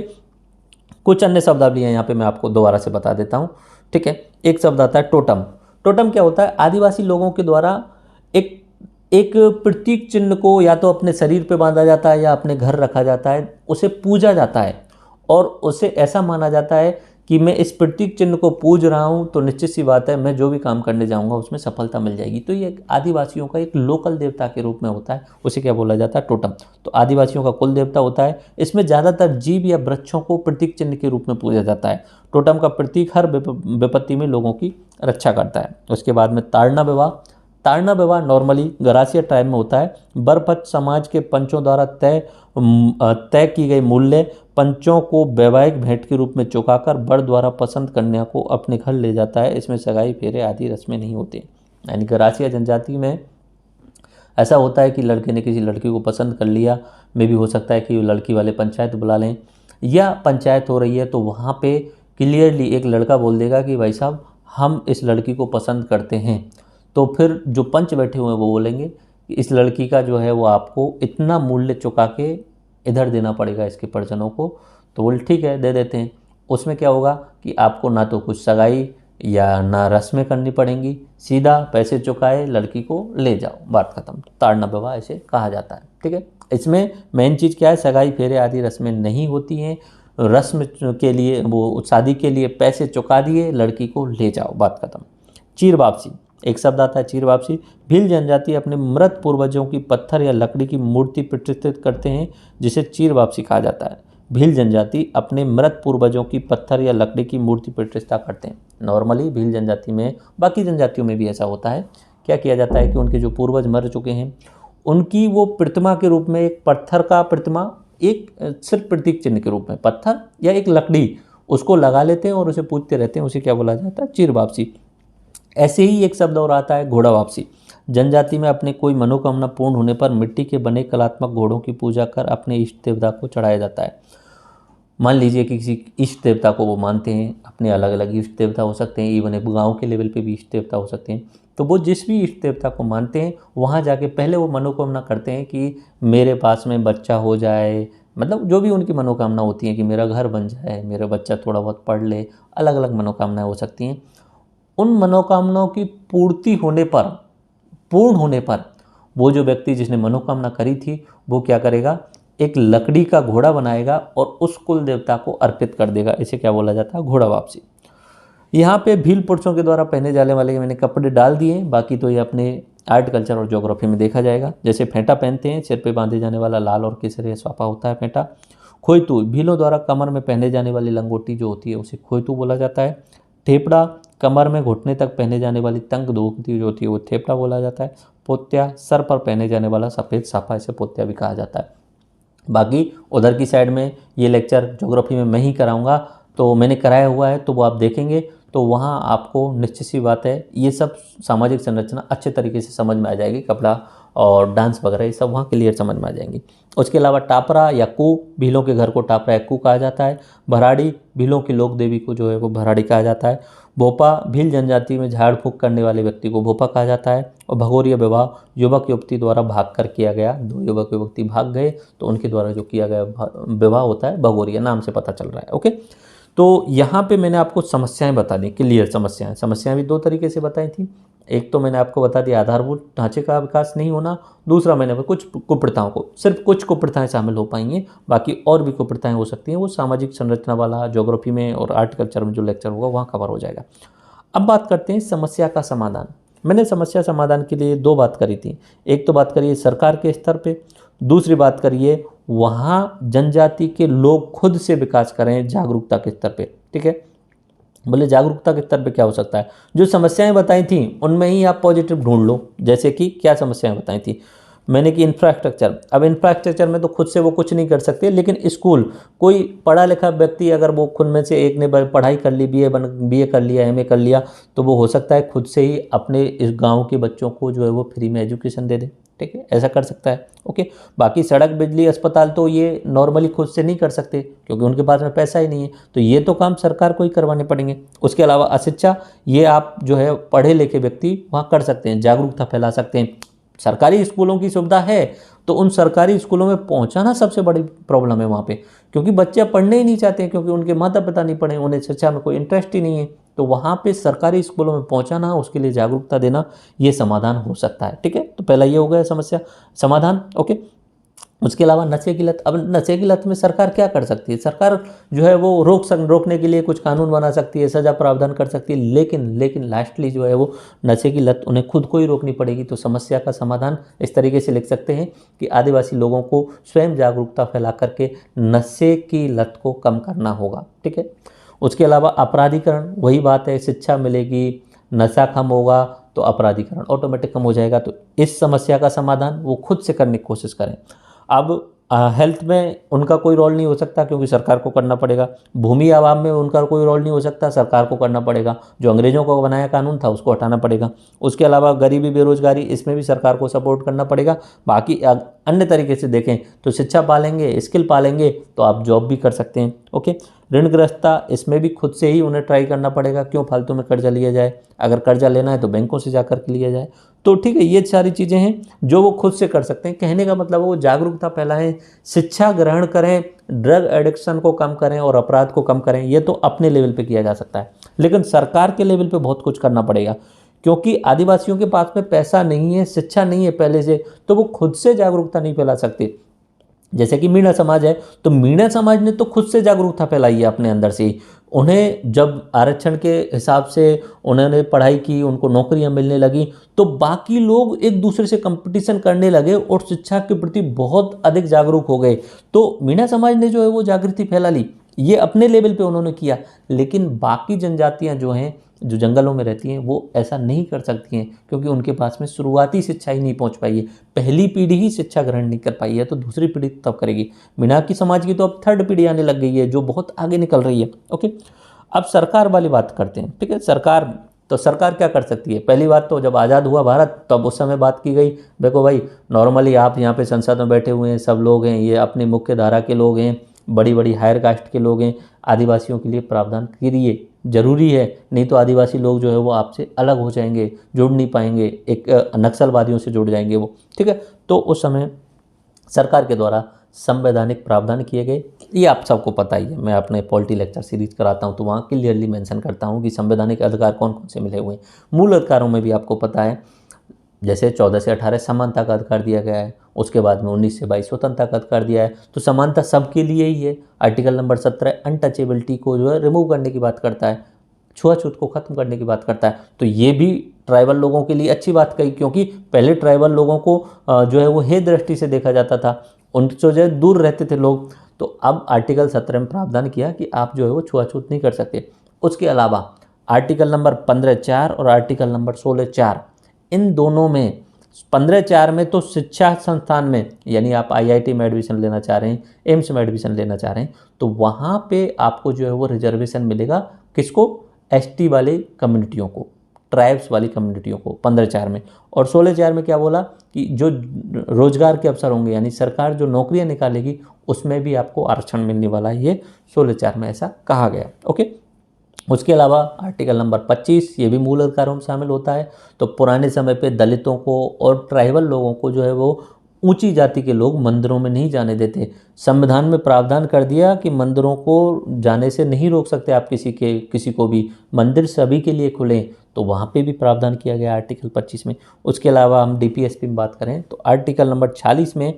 कुछ अन्य शब्दावलियाँ यहाँ पे मैं आपको दोबारा से बता देता हूँ। ठीक है, एक शब्द आता है टोटम। टोटम क्या होता है? आदिवासी लोगों के द्वारा एक प्रतीक चिन्ह को या तो अपने शरीर पे बांधा जाता है या अपने घर रखा जाता है, उसे पूजा जाता है और उसे ऐसा माना जाता है कि मैं इस प्रतीक चिन्ह को पूज रहा हूँ तो निश्चित सी बात है मैं जो भी काम करने जाऊँगा उसमें सफलता मिल जाएगी। तो ये आदिवासियों का एक लोकल देवता के रूप में होता है, उसे क्या बोला जाता है? टोटम। तो आदिवासियों का कुल देवता होता है। इसमें ज़्यादातर जीव या वृक्षों को प्रतीक चिन्ह के रूप में पूजा जाता है। टोटम का प्रतीक हर विपत्ति में लोगों की रक्षा करता है। उसके बाद में ताड़ना विवाह। ताड़ना विवाह नॉर्मली गरासिया ट्राइब में होता है। बरपत समाज के पंचों द्वारा तय की गई मूल्य पंचों को वैवाहिक भेंट के रूप में चुकाकर वर द्वारा पसंद कन्या को अपने घर ले जाता है। इसमें सगाई फेरे आदि रस्में नहीं होती। यानी गरासिया जनजाति में ऐसा होता है कि लड़के ने किसी लड़की को पसंद कर लिया, में भी हो सकता है कि लड़की वाले पंचायत बुला लें, या पंचायत हो रही है तो वहाँ पे क्लियरली एक लड़का बोल देगा कि भाई साहब हम इस लड़की को पसंद करते हैं। तो फिर जो पंच बैठे हुए हैं वो बोलेंगे कि इस लड़की का जो है वो आपको इतना मूल्य चुका के इधर देना पड़ेगा इसके परिजनों को। तो बोल ठीक है दे देते हैं। उसमें क्या होगा कि आपको ना तो कुछ सगाई या ना रस्में करनी पड़ेंगी, सीधा पैसे चुकाए लड़की को ले जाओ, बात खत्म। ताड़ना विवाह ऐसे कहा जाता है। ठीक है, इसमें मेन चीज़ क्या है? सगाई फेरे आदि रस्में नहीं होती हैं। रस्म के लिए, वो शादी के लिए पैसे चुका दिए, लड़की को ले जाओ, बात खत्म। चीर वापसी, एक शब्द आता है चीर वापसी। भील जनजाति अपने मृत पूर्वजों की पत्थर या लकड़ी की मूर्ति प्रतिष्ठित करते हैं, जिसे चीर वापसी कहा जाता है। भील जनजाति अपने मृत पूर्वजों की पत्थर या लकड़ी की मूर्ति प्रतिष्ठा करते हैं। नॉर्मली भील जनजाति में, बाकी जनजातियों में भी ऐसा होता है। क्या किया जाता है कि उनके जो पूर्वज मर चुके हैं उनकी वो प्रतिमा के रूप में, एक पत्थर का प्रतिमा, एक सिर्फ प्रतीक चिन्ह के रूप में पत्थर या एक लकड़ी, उसको लगा लेते हैं और उसे पूजते रहते हैं। उसे क्या बोला जाता है? चीर वापसी। ऐसे ही एक शब्द और आता है घोड़ा वापसी। जनजाति में अपने कोई मनोकामना पूर्ण होने पर मिट्टी के बने कलात्मक घोड़ों की पूजा कर अपने इष्ट देवता को चढ़ाया जाता है। मान लीजिए कि किसी इष्ट देवता को वो मानते हैं, अपने अलग अलग इष्ट देवता हो सकते हैं, इवन गांव के लेवल पे भी इष्ट देवता हो सकते हैं। तो वो जिस भी इष्ट देवता को मानते हैं वहाँ जाके पहले वो मनोकामना करते हैं कि मेरे पास में बच्चा हो जाए, मतलब जो भी उनकी मनोकामना होती है कि मेरा घर बन जाए, मेरा बच्चा थोड़ा बहुत पढ़ ले, अलग अलग मनोकामनाएं हो सकती हैं। उन मनोकामनाओं की पूर्ति होने पर, पूर्ण होने पर, वो जो व्यक्ति जिसने मनोकामना करी थी वो क्या करेगा, एक लकड़ी का घोड़ा बनाएगा और उस कुल देवता को अर्पित कर देगा। इसे क्या बोला जाता है, घोड़ा वापसी। यहाँ पे भील पुरुषों के द्वारा पहने जाने वाले मैंने कपड़े डाल दिए, बाकी तो ये अपने आर्ट कल्चर और ज्योग्राफी में देखा जाएगा। जैसे फेंटा पहनते हैं, सिर पे बांधे जाने वाला लाल और केसरिया स्वापा होता है फेंटा। खोयतू, भीलों द्वारा कमर में पहने जाने वाली लंगोटी जो होती है उसे खोयतू बोला जाता है। ठेपड़ा, कमर में घुटने तक पहने जाने वाली तंग धोती जो होती है वो ठेपड़ा बोला जाता है। पोत्या, सर पर पहने जाने वाला सफ़ेद साफा, इसे पोत्या भी कहा जाता है। बाकी उधर की साइड में ये लेक्चर ज्योग्राफी में मैं ही कराऊंगा, तो मैंने कराया हुआ है तो वो आप देखेंगे तो वहाँ आपको निश्चित सी बात है ये सब सामाजिक संरचना अच्छे तरीके से समझ में आ जाएगी। कपड़ा और डांस वगैरह ये सब वहाँ क्लियर समझ में आ जाएंगी। उसके अलावा टापरा या कू, भीलों के घर को टापरा या कू कहा जाता है। भराड़ी, भीलों की लोक देवी को जो है वो भराड़ी कहा जाता है। भोपा, भील जनजाति में झाड़ फूँक करने वाले व्यक्ति को भोपा कहा जाता है। और भगोरिया विवाह, युवक युवती द्वारा भाग कर किया गया, दो युवक युवती भाग गए तो उनके द्वारा जो किया गया विवाह होता है, भगोरिया नाम से पता चल रहा है। ओके, तो यहाँ पे मैंने आपको समस्याएं बता दी, क्लियर समस्याएं भी दो तरीके से बताई थी। एक तो मैंने आपको बता दिया आधारभूत ढांचे का विकास नहीं होना, दूसरा मैंने कुछ कुप्रथाओं को, सिर्फ कुछ कुप्रथाएं शामिल हो पाएंगी, बाकी और भी कुप्रथाएं हो सकती हैं, वो सामाजिक संरचना वाला ज्योग्राफी में और आर्ट कल्चर में जो लेक्चर होगा वहाँ कवर हो जाएगा। अब बात करते हैं समस्या का समाधान। मैंने समस्या समाधान के लिए दो बात करी थी। एक तो बात करिए सरकार के स्तर पे, दूसरी बात करिए वहाँ जनजाति के लोग खुद से विकास करें जागरूकता के स्तर पे। ठीक है, बोले जागरूकता के स्तर पे क्या हो सकता है, जो समस्याएं बताई थी उनमें ही आप पॉजिटिव ढूंढ लो। जैसे कि क्या समस्याएं बताई थी मैंने कि इंफ्रास्ट्रक्चर। अब इंफ्रास्ट्रक्चर में तो खुद से वो कुछ नहीं कर सकते, लेकिन स्कूल, कोई पढ़ा लिखा व्यक्ति अगर वो खुद में से एक ने पढ़ाई कर ली, बीए कर लिया, एमए कर लिया, तो वो हो सकता है खुद से ही अपने इस गांव के बच्चों को जो है वो फ्री में एजुकेशन दे दे। ठीक है, ऐसा कर सकता है। ओके, बाकी सड़क, बिजली, अस्पताल तो ये नॉर्मली खुद से नहीं कर सकते क्योंकि उनके पास में पैसा ही नहीं है, तो ये तो काम सरकार को ही करवाने पड़ेंगे। उसके अलावा अशिक्षा, ये आप जो है पढ़े लिखे व्यक्ति वहाँ कर सकते हैं, जागरूकता फैला सकते हैं। सरकारी स्कूलों की सुविधा है तो उन सरकारी स्कूलों में पहुंचाना सबसे बड़ी प्रॉब्लम है वहाँ पे, क्योंकि बच्चे पढ़ने ही नहीं चाहते हैं, क्योंकि उनके माता पिता नहीं पढ़े, उन्हें शिक्षा में कोई इंटरेस्ट ही नहीं है। तो वहाँ पे सरकारी स्कूलों में पहुंचाना, उसके लिए जागरूकता देना, ये समाधान हो सकता है। ठीक है, तो पहला ये हो गया समस्या समाधान। ओके, उसके अलावा नशे की लत। अब नशे की लत में सरकार क्या कर सकती है, सरकार जो है वो रोकने के लिए कुछ कानून बना सकती है, सजा प्रावधान कर सकती है, लेकिन लास्टली जो है वो नशे की लत उन्हें खुद को ही रोकनी पड़ेगी। तो समस्या का समाधान इस तरीके से लिख सकते हैं कि आदिवासी लोगों को स्वयं जागरूकता फैला करके नशे की लत को कम करना होगा। ठीक है, उसके अलावा अपराधीकरण, वही बात है, शिक्षा मिलेगी, नशा कम होगा तो अपराधीकरण ऑटोमेटिक कम हो जाएगा। तो इस समस्या का समाधान वो खुद से करने की कोशिश करें। अब हेल्थ में उनका कोई रोल नहीं हो सकता क्योंकि सरकार को करना पड़ेगा। भूमि आवाम में उनका कोई रोल नहीं हो सकता, सरकार को करना पड़ेगा। जो अंग्रेजों को बनाया कानून था उसको हटाना पड़ेगा। उसके अलावा गरीबी, बेरोजगारी, इसमें भी सरकार को सपोर्ट करना पड़ेगा। बाकी अन्य तरीके से देखें तो शिक्षा पालेंगे, स्किल पालेंगे तो आप जॉब भी कर सकते हैं। ओके, ऋणग्रस्तता, इसमें भी खुद से ही उन्हें ट्राई करना पड़ेगा, क्यों फालतू में कर्जा लिया जाए, अगर कर्जा लेना है तो बैंकों से जाकर के लिया जाए। तो ठीक है, ये सारी चीज़ें हैं जो वो खुद से कर सकते हैं। कहने का मतलब वो जागरूकता फैलाएं, शिक्षा ग्रहण करें, ड्रग एडिक्शन को कम करें और अपराध को कम करें। ये तो अपने लेवल पे किया जा सकता है, लेकिन सरकार के लेवल पे बहुत कुछ करना पड़ेगा, क्योंकि आदिवासियों के पास में पैसा नहीं है, शिक्षा नहीं है पहले से, तो वो खुद से जागरूकता नहीं फैला सकते। जैसे कि मीणा समाज है, तो मीणा समाज ने तो खुद से जागरूकता फैलाई है अपने अंदर से ही। उन्हें जब आरक्षण के हिसाब से उन्होंने पढ़ाई की, उनको नौकरियां मिलने लगी, तो बाकी लोग एक दूसरे से कंपटीशन करने लगे और शिक्षा के प्रति बहुत अधिक जागरूक हो गए। तो मीणा समाज ने जो है वो जागृति फैला ली, ये अपने लेवल पे उन्होंने किया। लेकिन बाकी जनजातियां जो हैं, जो जंगलों में रहती हैं, वो ऐसा नहीं कर सकती हैं क्योंकि उनके पास में शुरुआती शिक्षा ही नहीं पहुंच पाई है। पहली पीढ़ी ही शिक्षा ग्रहण नहीं कर पाई है, तो दूसरी पीढ़ी तब करेगी। मीनाकी समाज की तो अब थर्ड पीढ़ी आने लग गई है जो बहुत आगे निकल रही है। ओके, अब सरकार वाली बात करते हैं। ठीक है, सरकार तो सरकार क्या कर सकती है? पहली बात तो जब आज़ाद हुआ भारत तब उस समय बात की गई, देखो भाई नॉर्मली आप यहाँ पे संसद में बैठे हुए हैं, सब लोग हैं, ये अपनी मुख्य धारा के लोग हैं, बड़ी बड़ी हायर कास्ट के लोग हैं, आदिवासियों के लिए प्रावधान करिए, ज़रूरी है, नहीं तो आदिवासी लोग जो है वो आपसे अलग हो जाएंगे, जुड़ नहीं पाएंगे, एक नक्सलवादियों से जुड़ जाएंगे वो, ठीक है। तो उस समय सरकार के द्वारा संवैधानिक प्रावधान किए गए, ये आप सबको पता ही है, मैं अपने पॉलिटी लेक्चर सीरीज कराता हूँ तो वहाँ क्लियरली मेंशन करता हूँ कि संवैधानिक अधिकार कौन कौन से मिले हुए हैं। मूल अधिकारों में भी आपको पता है, जैसे 14 से 18 समानता का अधिकार दिया गया है, उसके बाद में 19 से 22 स्वतंत्रता का अधिकार दिया है, तो समानता सबके लिए ही है। आर्टिकल नंबर 17 अनटचेबिलिटी को जो है रिमूव करने की बात करता है, छुआछूत को खत्म करने की बात करता है। तो ये भी ट्राइबल लोगों के लिए अच्छी बात कही, क्योंकि पहले ट्राइबल लोगों को जो है वो हे दृष्टि से देखा जाता था, उनसे जो है दूर रहते थे लोग। तो अब आर्टिकल 17 में प्रावधान किया कि आप जो है वो छुआछूत नहीं कर सकते। उसके अलावा आर्टिकल नंबर 15(4) और आर्टिकल नंबर 16(4), इन दोनों में 15(4) में तो शिक्षा संस्थान में, यानी आप IIT में एडमिशन लेना चाह रहे हैं, एम्स में एडमिशन लेना चाह रहे हैं, तो वहाँ पे आपको जो है वो रिजर्वेशन मिलेगा, किसको? ST वाले कम्युनिटियों को, ट्राइब्स वाली कम्युनिटियों को 15(4) में। और 16(4) में क्या बोला कि जो रोजगार के अवसर होंगे, यानी सरकार जो नौकरियां निकालेगी उसमें भी आपको आरक्षण मिलने वाला है, ये 16(4) में ऐसा कहा गया। ओके। उसके अलावा आर्टिकल नंबर 25, ये भी मूल अधिकारों में शामिल होता है। तो पुराने समय पे दलितों को और ट्राइबल लोगों को जो है वो ऊंची जाति के लोग मंदिरों में नहीं जाने देते। संविधान में प्रावधान कर दिया कि मंदिरों को जाने से नहीं रोक सकते आप किसी को भी, मंदिर सभी के लिए खुले, तो वहाँ पे भी प्रावधान किया गया आर्टिकल 25 में। उसके अलावा हम DPSP में बात करें तो आर्टिकल नंबर 46 में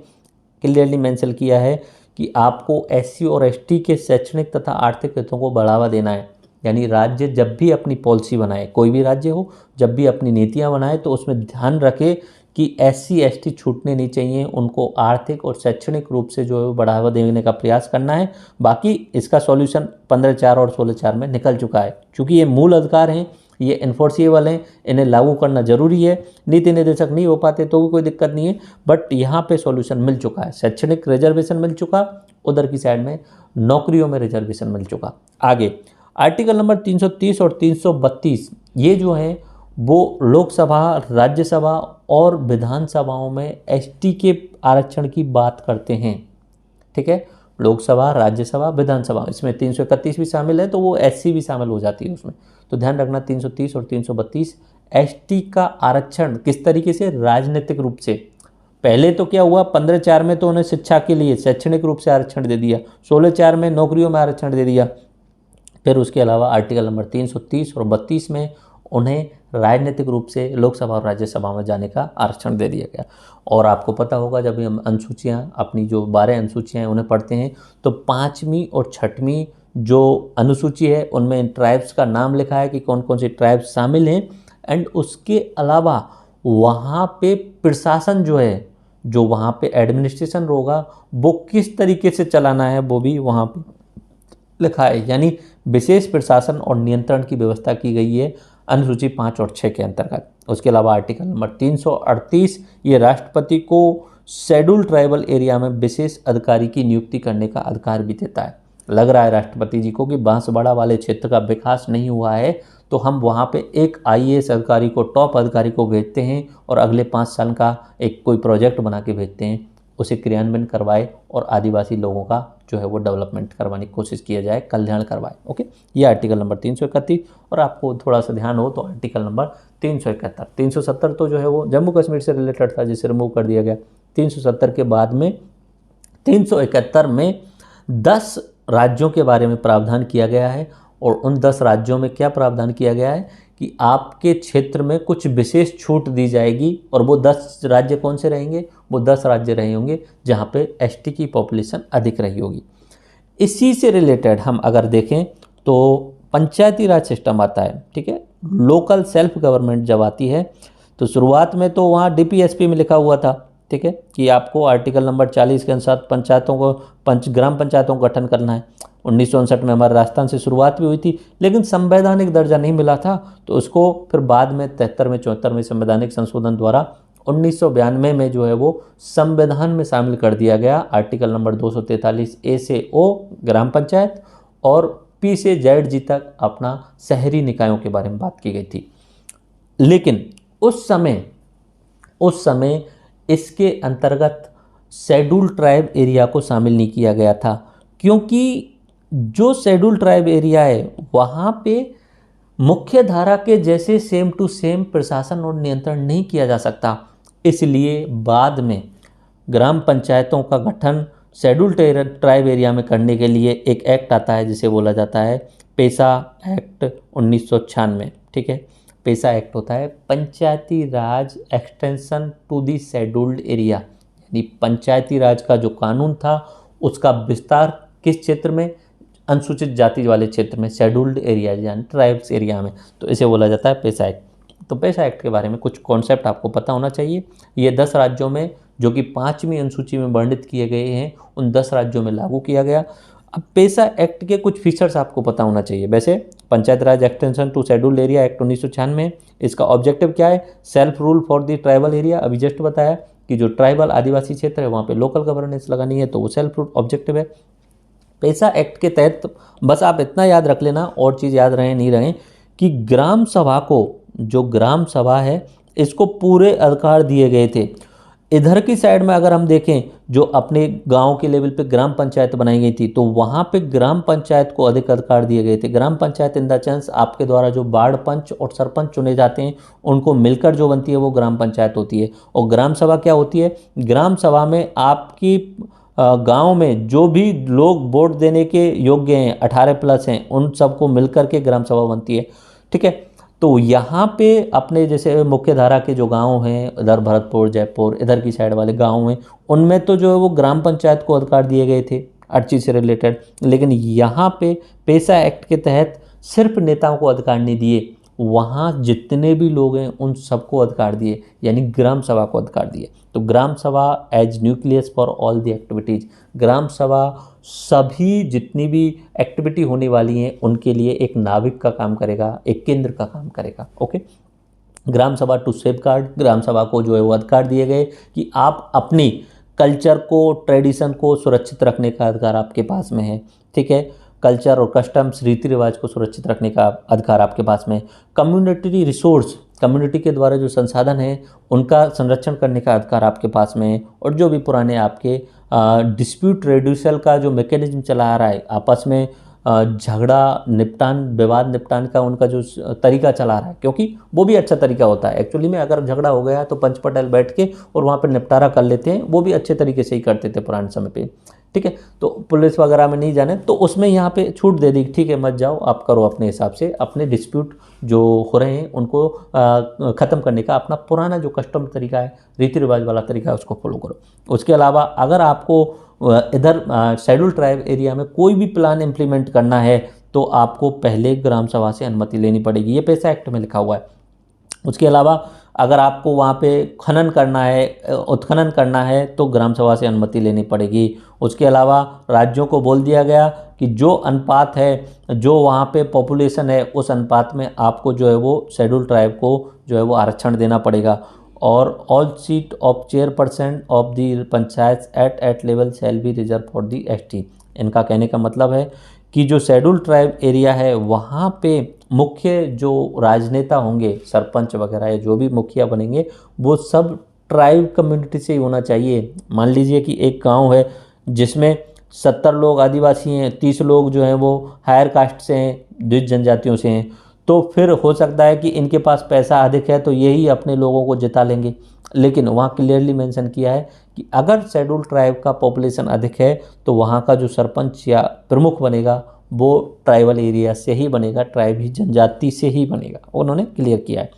क्लियरली मेंशन किया है कि आपको SC और ST के शैक्षणिक तथा आर्थिक हितों को बढ़ावा देना है। यानी राज्य जब भी अपनी पॉलिसी बनाए, कोई भी राज्य हो, जब भी अपनी नीतियां बनाए तो उसमें ध्यान रखे कि SC ST छूटने नहीं चाहिए, उनको आर्थिक और शैक्षणिक रूप से जो है बढ़ावा देने का प्रयास करना है। बाकी इसका सॉल्यूशन 15(4) और 16(4) में निकल चुका है, क्योंकि ये मूल अधिकार हैं, ये इन्फोर्सिएबल हैं, इन्हें लागू करना जरूरी है। नीति निर्देशक नहीं हो पाते तो भी कोई दिक्कत नहीं है, बट यहाँ पे सॉल्यूशन मिल चुका है। शैक्षणिक रिजर्वेशन मिल चुका, उधर की साइड में नौकरियों में रिजर्वेशन मिल चुका। आगे आर्टिकल नंबर 330 और 332, ये जो है वो लोकसभा, राज्यसभा और विधानसभाओं में ST के आरक्षण की बात करते हैं, ठीक है। लोकसभा, राज्यसभा, विधानसभा, इसमें 331 भी शामिल है, तो वो SC भी शामिल हो जाती है उसमें। तो ध्यान रखना 330 और 332 ST का आरक्षण किस तरीके से? राजनीतिक रूप से। पहले तो क्या हुआ, 15(4) में तो उन्हें शिक्षा के लिए शैक्षणिक रूप से आरक्षण दे दिया, 16(4) में नौकरियों में आरक्षण दे दिया, फिर उसके अलावा आर्टिकल नंबर 330 और 32 में उन्हें राजनीतिक रूप से लोकसभा और राज्यसभा में जाने का आरक्षण दे दिया गया। और आपको पता होगा जब हम अनुसूचियाँ, अपनी जो 12 अनुसूचियाँ हैं उन्हें पढ़ते हैं, तो 5वीं और 6वीं जो अनुसूची है उनमें ट्राइब्स का नाम लिखा है कि कौन कौन से ट्राइब्स शामिल हैं। एंड उसके अलावा वहाँ पे प्रशासन जो है, जो वहाँ पे एडमिनिस्ट्रेशन होगा, वो किस तरीके से चलाना है वो भी वहाँ पे लिखा है। यानी विशेष प्रशासन और नियंत्रण की व्यवस्था की गई है अनुसूची 5 और 6 के अंतर्गत। उसके अलावा आर्टिकल नंबर 338, ये राष्ट्रपति को शेड्यूल ट्राइबल एरिया में विशेष अधिकारी की नियुक्ति करने का अधिकार भी देता है। लग रहा है राष्ट्रपति जी को कि बांसवाड़ा वाले क्षेत्र का विकास नहीं हुआ है, तो हम वहाँ पे एक IAS अधिकारी को, टॉप अधिकारी को भेजते हैं और अगले 5 साल का एक कोई प्रोजेक्ट बना के भेजते हैं, उसे क्रियान्वयन करवाए और आदिवासी लोगों का जो है वो डेवलपमेंट करवाने की कोशिश किया जाए, कल्याण करवाए। ओके, ये आर्टिकल नंबर 331। और आपको थोड़ा सा ध्यान हो तो आर्टिकल नंबर 371, 370 तो जो है वो जम्मू कश्मीर से रिलेटेड था, जिसे रिमूव कर दिया गया। 370 के बाद में 371 में 10 राज्यों के बारे में प्रावधान किया गया है। और उन 10 राज्यों में क्या प्रावधान किया गया है कि आपके क्षेत्र में कुछ विशेष छूट दी जाएगी। और वो 10 राज्य कौन से रहेंगे? वो 10 राज्य रहे होंगे जहाँ पे ST की पॉपुलेशन अधिक रही होगी। इसी से रिलेटेड हम अगर देखें तो पंचायती राज सिस्टम आता है, ठीक है। लोकल सेल्फ गवर्नमेंट जब आती है तो शुरुआत में तो वहाँ DPSP में लिखा हुआ था, ठीक है, कि आपको आर्टिकल नंबर 40 के अनुसार पंचायतों को ग्राम पंचायतों का गठन करना है। 1959 में हमारे राजस्थान से शुरुआत भी हुई थी, लेकिन संवैधानिक दर्जा नहीं मिला था, तो उसको फिर बाद में 73वें 74वें संवैधानिक संशोधन द्वारा 1992 में जो है वो संविधान में शामिल कर दिया गया। आर्टिकल नंबर 243 A से O ग्राम पंचायत और P से Z जी तक अपना शहरी निकायों के बारे में बात की गई थी। लेकिन उस समय इसके अंतर्गत शेड्यूल ट्राइब एरिया को शामिल नहीं किया गया था, क्योंकि जो शेड्यूल ट्राइब एरिया है वहाँ पे मुख्य धारा के जैसे सेम टू सेम प्रशासन और नियंत्रण नहीं किया जा सकता। इसलिए बाद में ग्राम पंचायतों का गठन शेड्यूल ट्राइब एरिया में करने के लिए एक एक्ट आता है जिसे बोला जाता है पेसा एक्ट 1996। ठीक है, पेसा एक्ट होता है Panchayati Raj extension to the scheduled area, यानी पंचायती राज का जो कानून था उसका विस्तार किस क्षेत्र में, अनुसूचित जाति वाले क्षेत्र में, शेड्यूल्ड एरिया यानी ट्राइब्स एरिया में, तो इसे बोला जाता है पेसा एक्ट। तो पेसा एक्ट के बारे में कुछ कॉन्सेप्ट आपको पता होना चाहिए। ये 10 राज्यों में जो कि 5वीं अनुसूची में वर्णित किए गए हैं उन 10 राज्यों में लागू किया गया। अब पेसा एक्ट के कुछ फीचर्स आपको पता होना चाहिए। वैसे Panchayat Raj extension to scheduled area act 1996, इसका ऑब्जेक्टिव क्या है, self rule for the tribal area. अभी जस्ट बताया कि जो ट्राइबल आदिवासी क्षेत्र है वहाँ पे लोकल गवर्नेंस लगानी है, तो वो सेल्फ रूल ऑब्जेक्टिव है। पेसा एक्ट के तहत बस आप इतना याद रख लेना, और चीज़ याद रहे नहीं रहे, कि ग्राम सभा को, जो ग्राम सभा है इसको पूरे अधिकार दिए गए थे। इधर की साइड में अगर हम देखें, जो अपने गांव के लेवल पे ग्राम पंचायत बनाई गई थी, तो वहाँ पे ग्राम पंचायत को अधिक अधिकार दिए गए थे। ग्राम पंचायत इन द सेंस आपके द्वारा जो वार्ड पंच और सरपंच चुने जाते हैं उनको मिलकर जो बनती है वो ग्राम पंचायत होती है। और ग्राम सभा क्या होती है, ग्राम सभा में आपकी गांव में जो भी लोग वोट देने के योग्य हैं, 18+ हैं, उन सबको मिलकर के ग्राम सभा बनती है। ठीक है, तो यहाँ पे अपने जैसे मुख्य धारा के जो गांव हैं, इधर भरतपुर, जयपुर, इधर की साइड वाले गांव हैं, उनमें तो जो है वो ग्राम पंचायत को अधिकार दिए गए थे हर चीज़ से रिलेटेड। लेकिन यहाँ पे पेसा एक्ट के तहत सिर्फ नेताओं को अधिकार नहीं दिए, वहाँ जितने भी लोग हैं उन सबको अधिकार दिए, यानी ग्राम सभा को अधिकार दिए। तो Gram Sabha as nucleus for all the activities, Gram Sabha सभी जितनी भी एक्टिविटी होने वाली हैं उनके लिए एक नाविक का काम करेगा, एक केंद्र का काम करेगा। ओके, ग्राम सभा टू सेफगार्ड, ग्राम सभा को जो है वो अधिकार दिए गए कि आप अपनी कल्चर को, ट्रेडिशन को सुरक्षित रखने का अधिकार आपके पास में है। ठीक है, कल्चर और कस्टम्स, रीति रिवाज को सुरक्षित रखने का अधिकार आपके पास में। कम्युनिटी रिसोर्स, कम्युनिटी के द्वारा जो संसाधन है उनका संरक्षण करने का अधिकार आपके पास में है। और जो भी पुराने आपके डिस्प्यूट रेड्यूसल का जो मैकेनिज्म चला आ रहा है, आपस में झगड़ा निपटान, विवाद निपटान का उनका जो तरीका चला रहा है, क्योंकि वो भी अच्छा तरीका होता है एक्चुअली में। अगर झगड़ा हो गया तो पंच पटेल बैठ के और वहाँ पर निपटारा कर लेते हैं, वो भी अच्छे तरीके से ही करते थे पुराने समय पे। ठीक है, तो पुलिस वगैरह में नहीं जाने, तो उसमें यहाँ पे छूट दे दी, ठीक है मत जाओ, आप करो अपने हिसाब से, अपने डिस्प्यूट जो हो रहे हैं उनको ख़त्म करने का अपना पुराना जो कस्टम तरीका है, रीति रिवाज वाला तरीका है, उसको फॉलो करो। उसके अलावा अगर आपको इधर शेड्यूल ट्राइब एरिया में कोई भी प्लान इम्प्लीमेंट करना है तो आपको पहले ग्राम सभा से अनुमति लेनी पड़ेगी, ये पेसा एक्ट में लिखा हुआ है। उसके अलावा अगर आपको वहाँ पे खनन करना है, उत्खनन करना है, तो ग्राम सभा से अनुमति लेनी पड़ेगी। उसके अलावा राज्यों को बोल दिया गया कि जो अनुपात है, जो वहाँ पे पॉपुलेशन है, उस अनुपात में आपको जो है वो शेड्यूल ट्राइब को जो है वो आरक्षण देना पड़ेगा। और all seat of chairperson of the panchayat at level shall be reserve for the ST. इनका कहने का मतलब है कि जो शेड्यूल ट्राइब एरिया है वहाँ पे मुख्य जो राजनेता होंगे, सरपंच वगैरह या जो भी मुखिया बनेंगे, वो सब ट्राइब कम्युनिटी से ही होना चाहिए। मान लीजिए कि एक गांव है जिसमें 70 लोग आदिवासी हैं, 30 लोग जो हैं वो हायर कास्ट से हैं, द्विज जनजातियों से हैं, तो फिर हो सकता है कि इनके पास पैसा अधिक है तो यही अपने लोगों को जिता लेंगे। लेकिन वहाँ क्लियरली मेंशन किया है कि अगर शेड्यूल ट्राइब का पॉपुलेशन अधिक है तो वहाँ का जो सरपंच या प्रमुख बनेगा वो ट्राइबल एरिया से ही बनेगा, ट्राइब ही जनजाति से ही बनेगा, उन्होंने क्लियर किया है।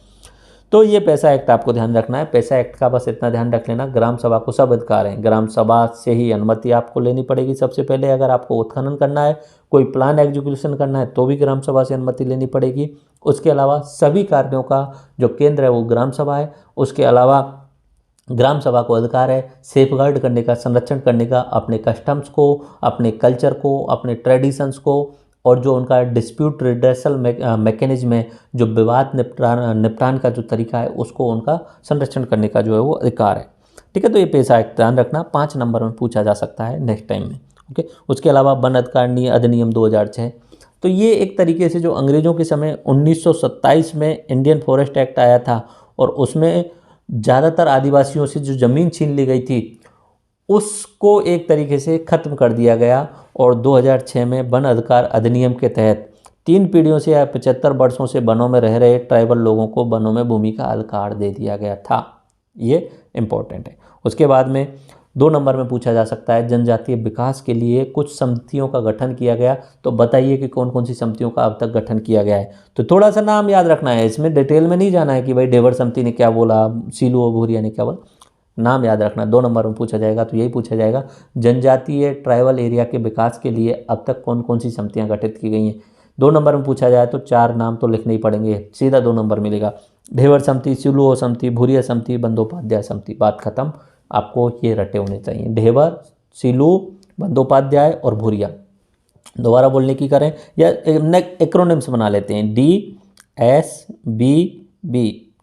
तो ये पेसा एक्ट आपको ध्यान रखना है। पेसा एक्ट का बस इतना ध्यान रख लेना, ग्राम सभा को सब अधिकार हैं, ग्राम सभा से ही अनुमति आपको लेनी पड़ेगी। सबसे पहले अगर आपको उत्खनन करना है, कोई प्लान एग्जीक्यूशन करना है, तो भी ग्राम सभा से अनुमति लेनी पड़ेगी। उसके अलावा सभी कार्यों का जो केंद्र है वो ग्राम सभा है। उसके अलावा ग्राम सभा को अधिकार है सेफगार्ड करने का, संरक्षण करने का, अपने कस्टम्स को, अपने कल्चर को, अपने ट्रेडिशंस को, और जो उनका डिस्प्यूट रिड्रेसल मैकेनिज्म है, जो विवाद निपटान का जो तरीका है, उसको उनका संरक्षण करने का जो है वो अधिकार है। ठीक है, तो ये पेशा एक ध्यान रखना, 5 नंबर में पूछा जा सकता है नेक्स्ट टाइम में। ओके, उसके अलावा वन अधिकार अधिनियम 2006, तो ये एक तरीके से जो अंग्रेज़ों के समय 1927 में इंडियन फॉरेस्ट एक्ट आया था और उसमें ज़्यादातर आदिवासियों से जो ज़मीन छीन ली गई थी उसको एक तरीके से ख़त्म कर दिया गया और 2006 में वन अधिकार अधिनियम के तहत 3 पीढ़ियों से या 75 वर्षों से वनों में रह रहे ट्राइबल लोगों को वनों में भूमि का अधिकार दे दिया गया था। ये इम्पोर्टेंट है। उसके बाद में 2 नंबर में पूछा जा सकता है जनजातीय विकास के लिए कुछ समितियों का गठन किया गया, तो बताइए कि कौन कौन सी समितियों का अब तक गठन किया गया है। तो थोड़ा सा नाम याद रखना है, इसमें डिटेल में नहीं जाना है कि भाई ढेबर समिति ने क्या बोला, सीलू और भूरिया ने क्या बोला, नाम याद रखना। 2 नंबर में पूछा जाएगा तो यही पूछा जाएगा जनजातीय ट्राइबल एरिया के विकास के लिए अब तक कौन कौन सी समितियाँ गठित की गई हैं। 2 नंबर में पूछा जाए तो 4 नाम तो लिखने ही पड़ेंगे, सीधा 2 नंबर मिलेगा। ढेबर समिति, सिलुओ समिति, भूरिया समिति, बंदोपाध्याय समिति। बात खत्म, आपको ये रटे होने चाहिए, ढेबर, सिलू, बंदोपाध्याय और भूरिया। दोबारा बोलने की करें या एक्रोनिम्स बना लेते हैं, DSBB,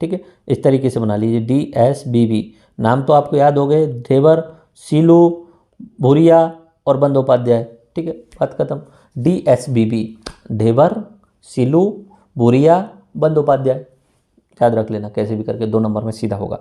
ठीक है, इस तरीके से बना लीजिए, DSBB। नाम तो आपको याद हो गए, ढेबर, सिलू, भूरिया और बंदोपाध्याय, ठीक है, बात खत्म। DSBB, ढेबर, सिलू, भूरिया, बंदोपाध्याय, याद रख लेना कैसे भी करके, 2 नंबर में सीधा होगा।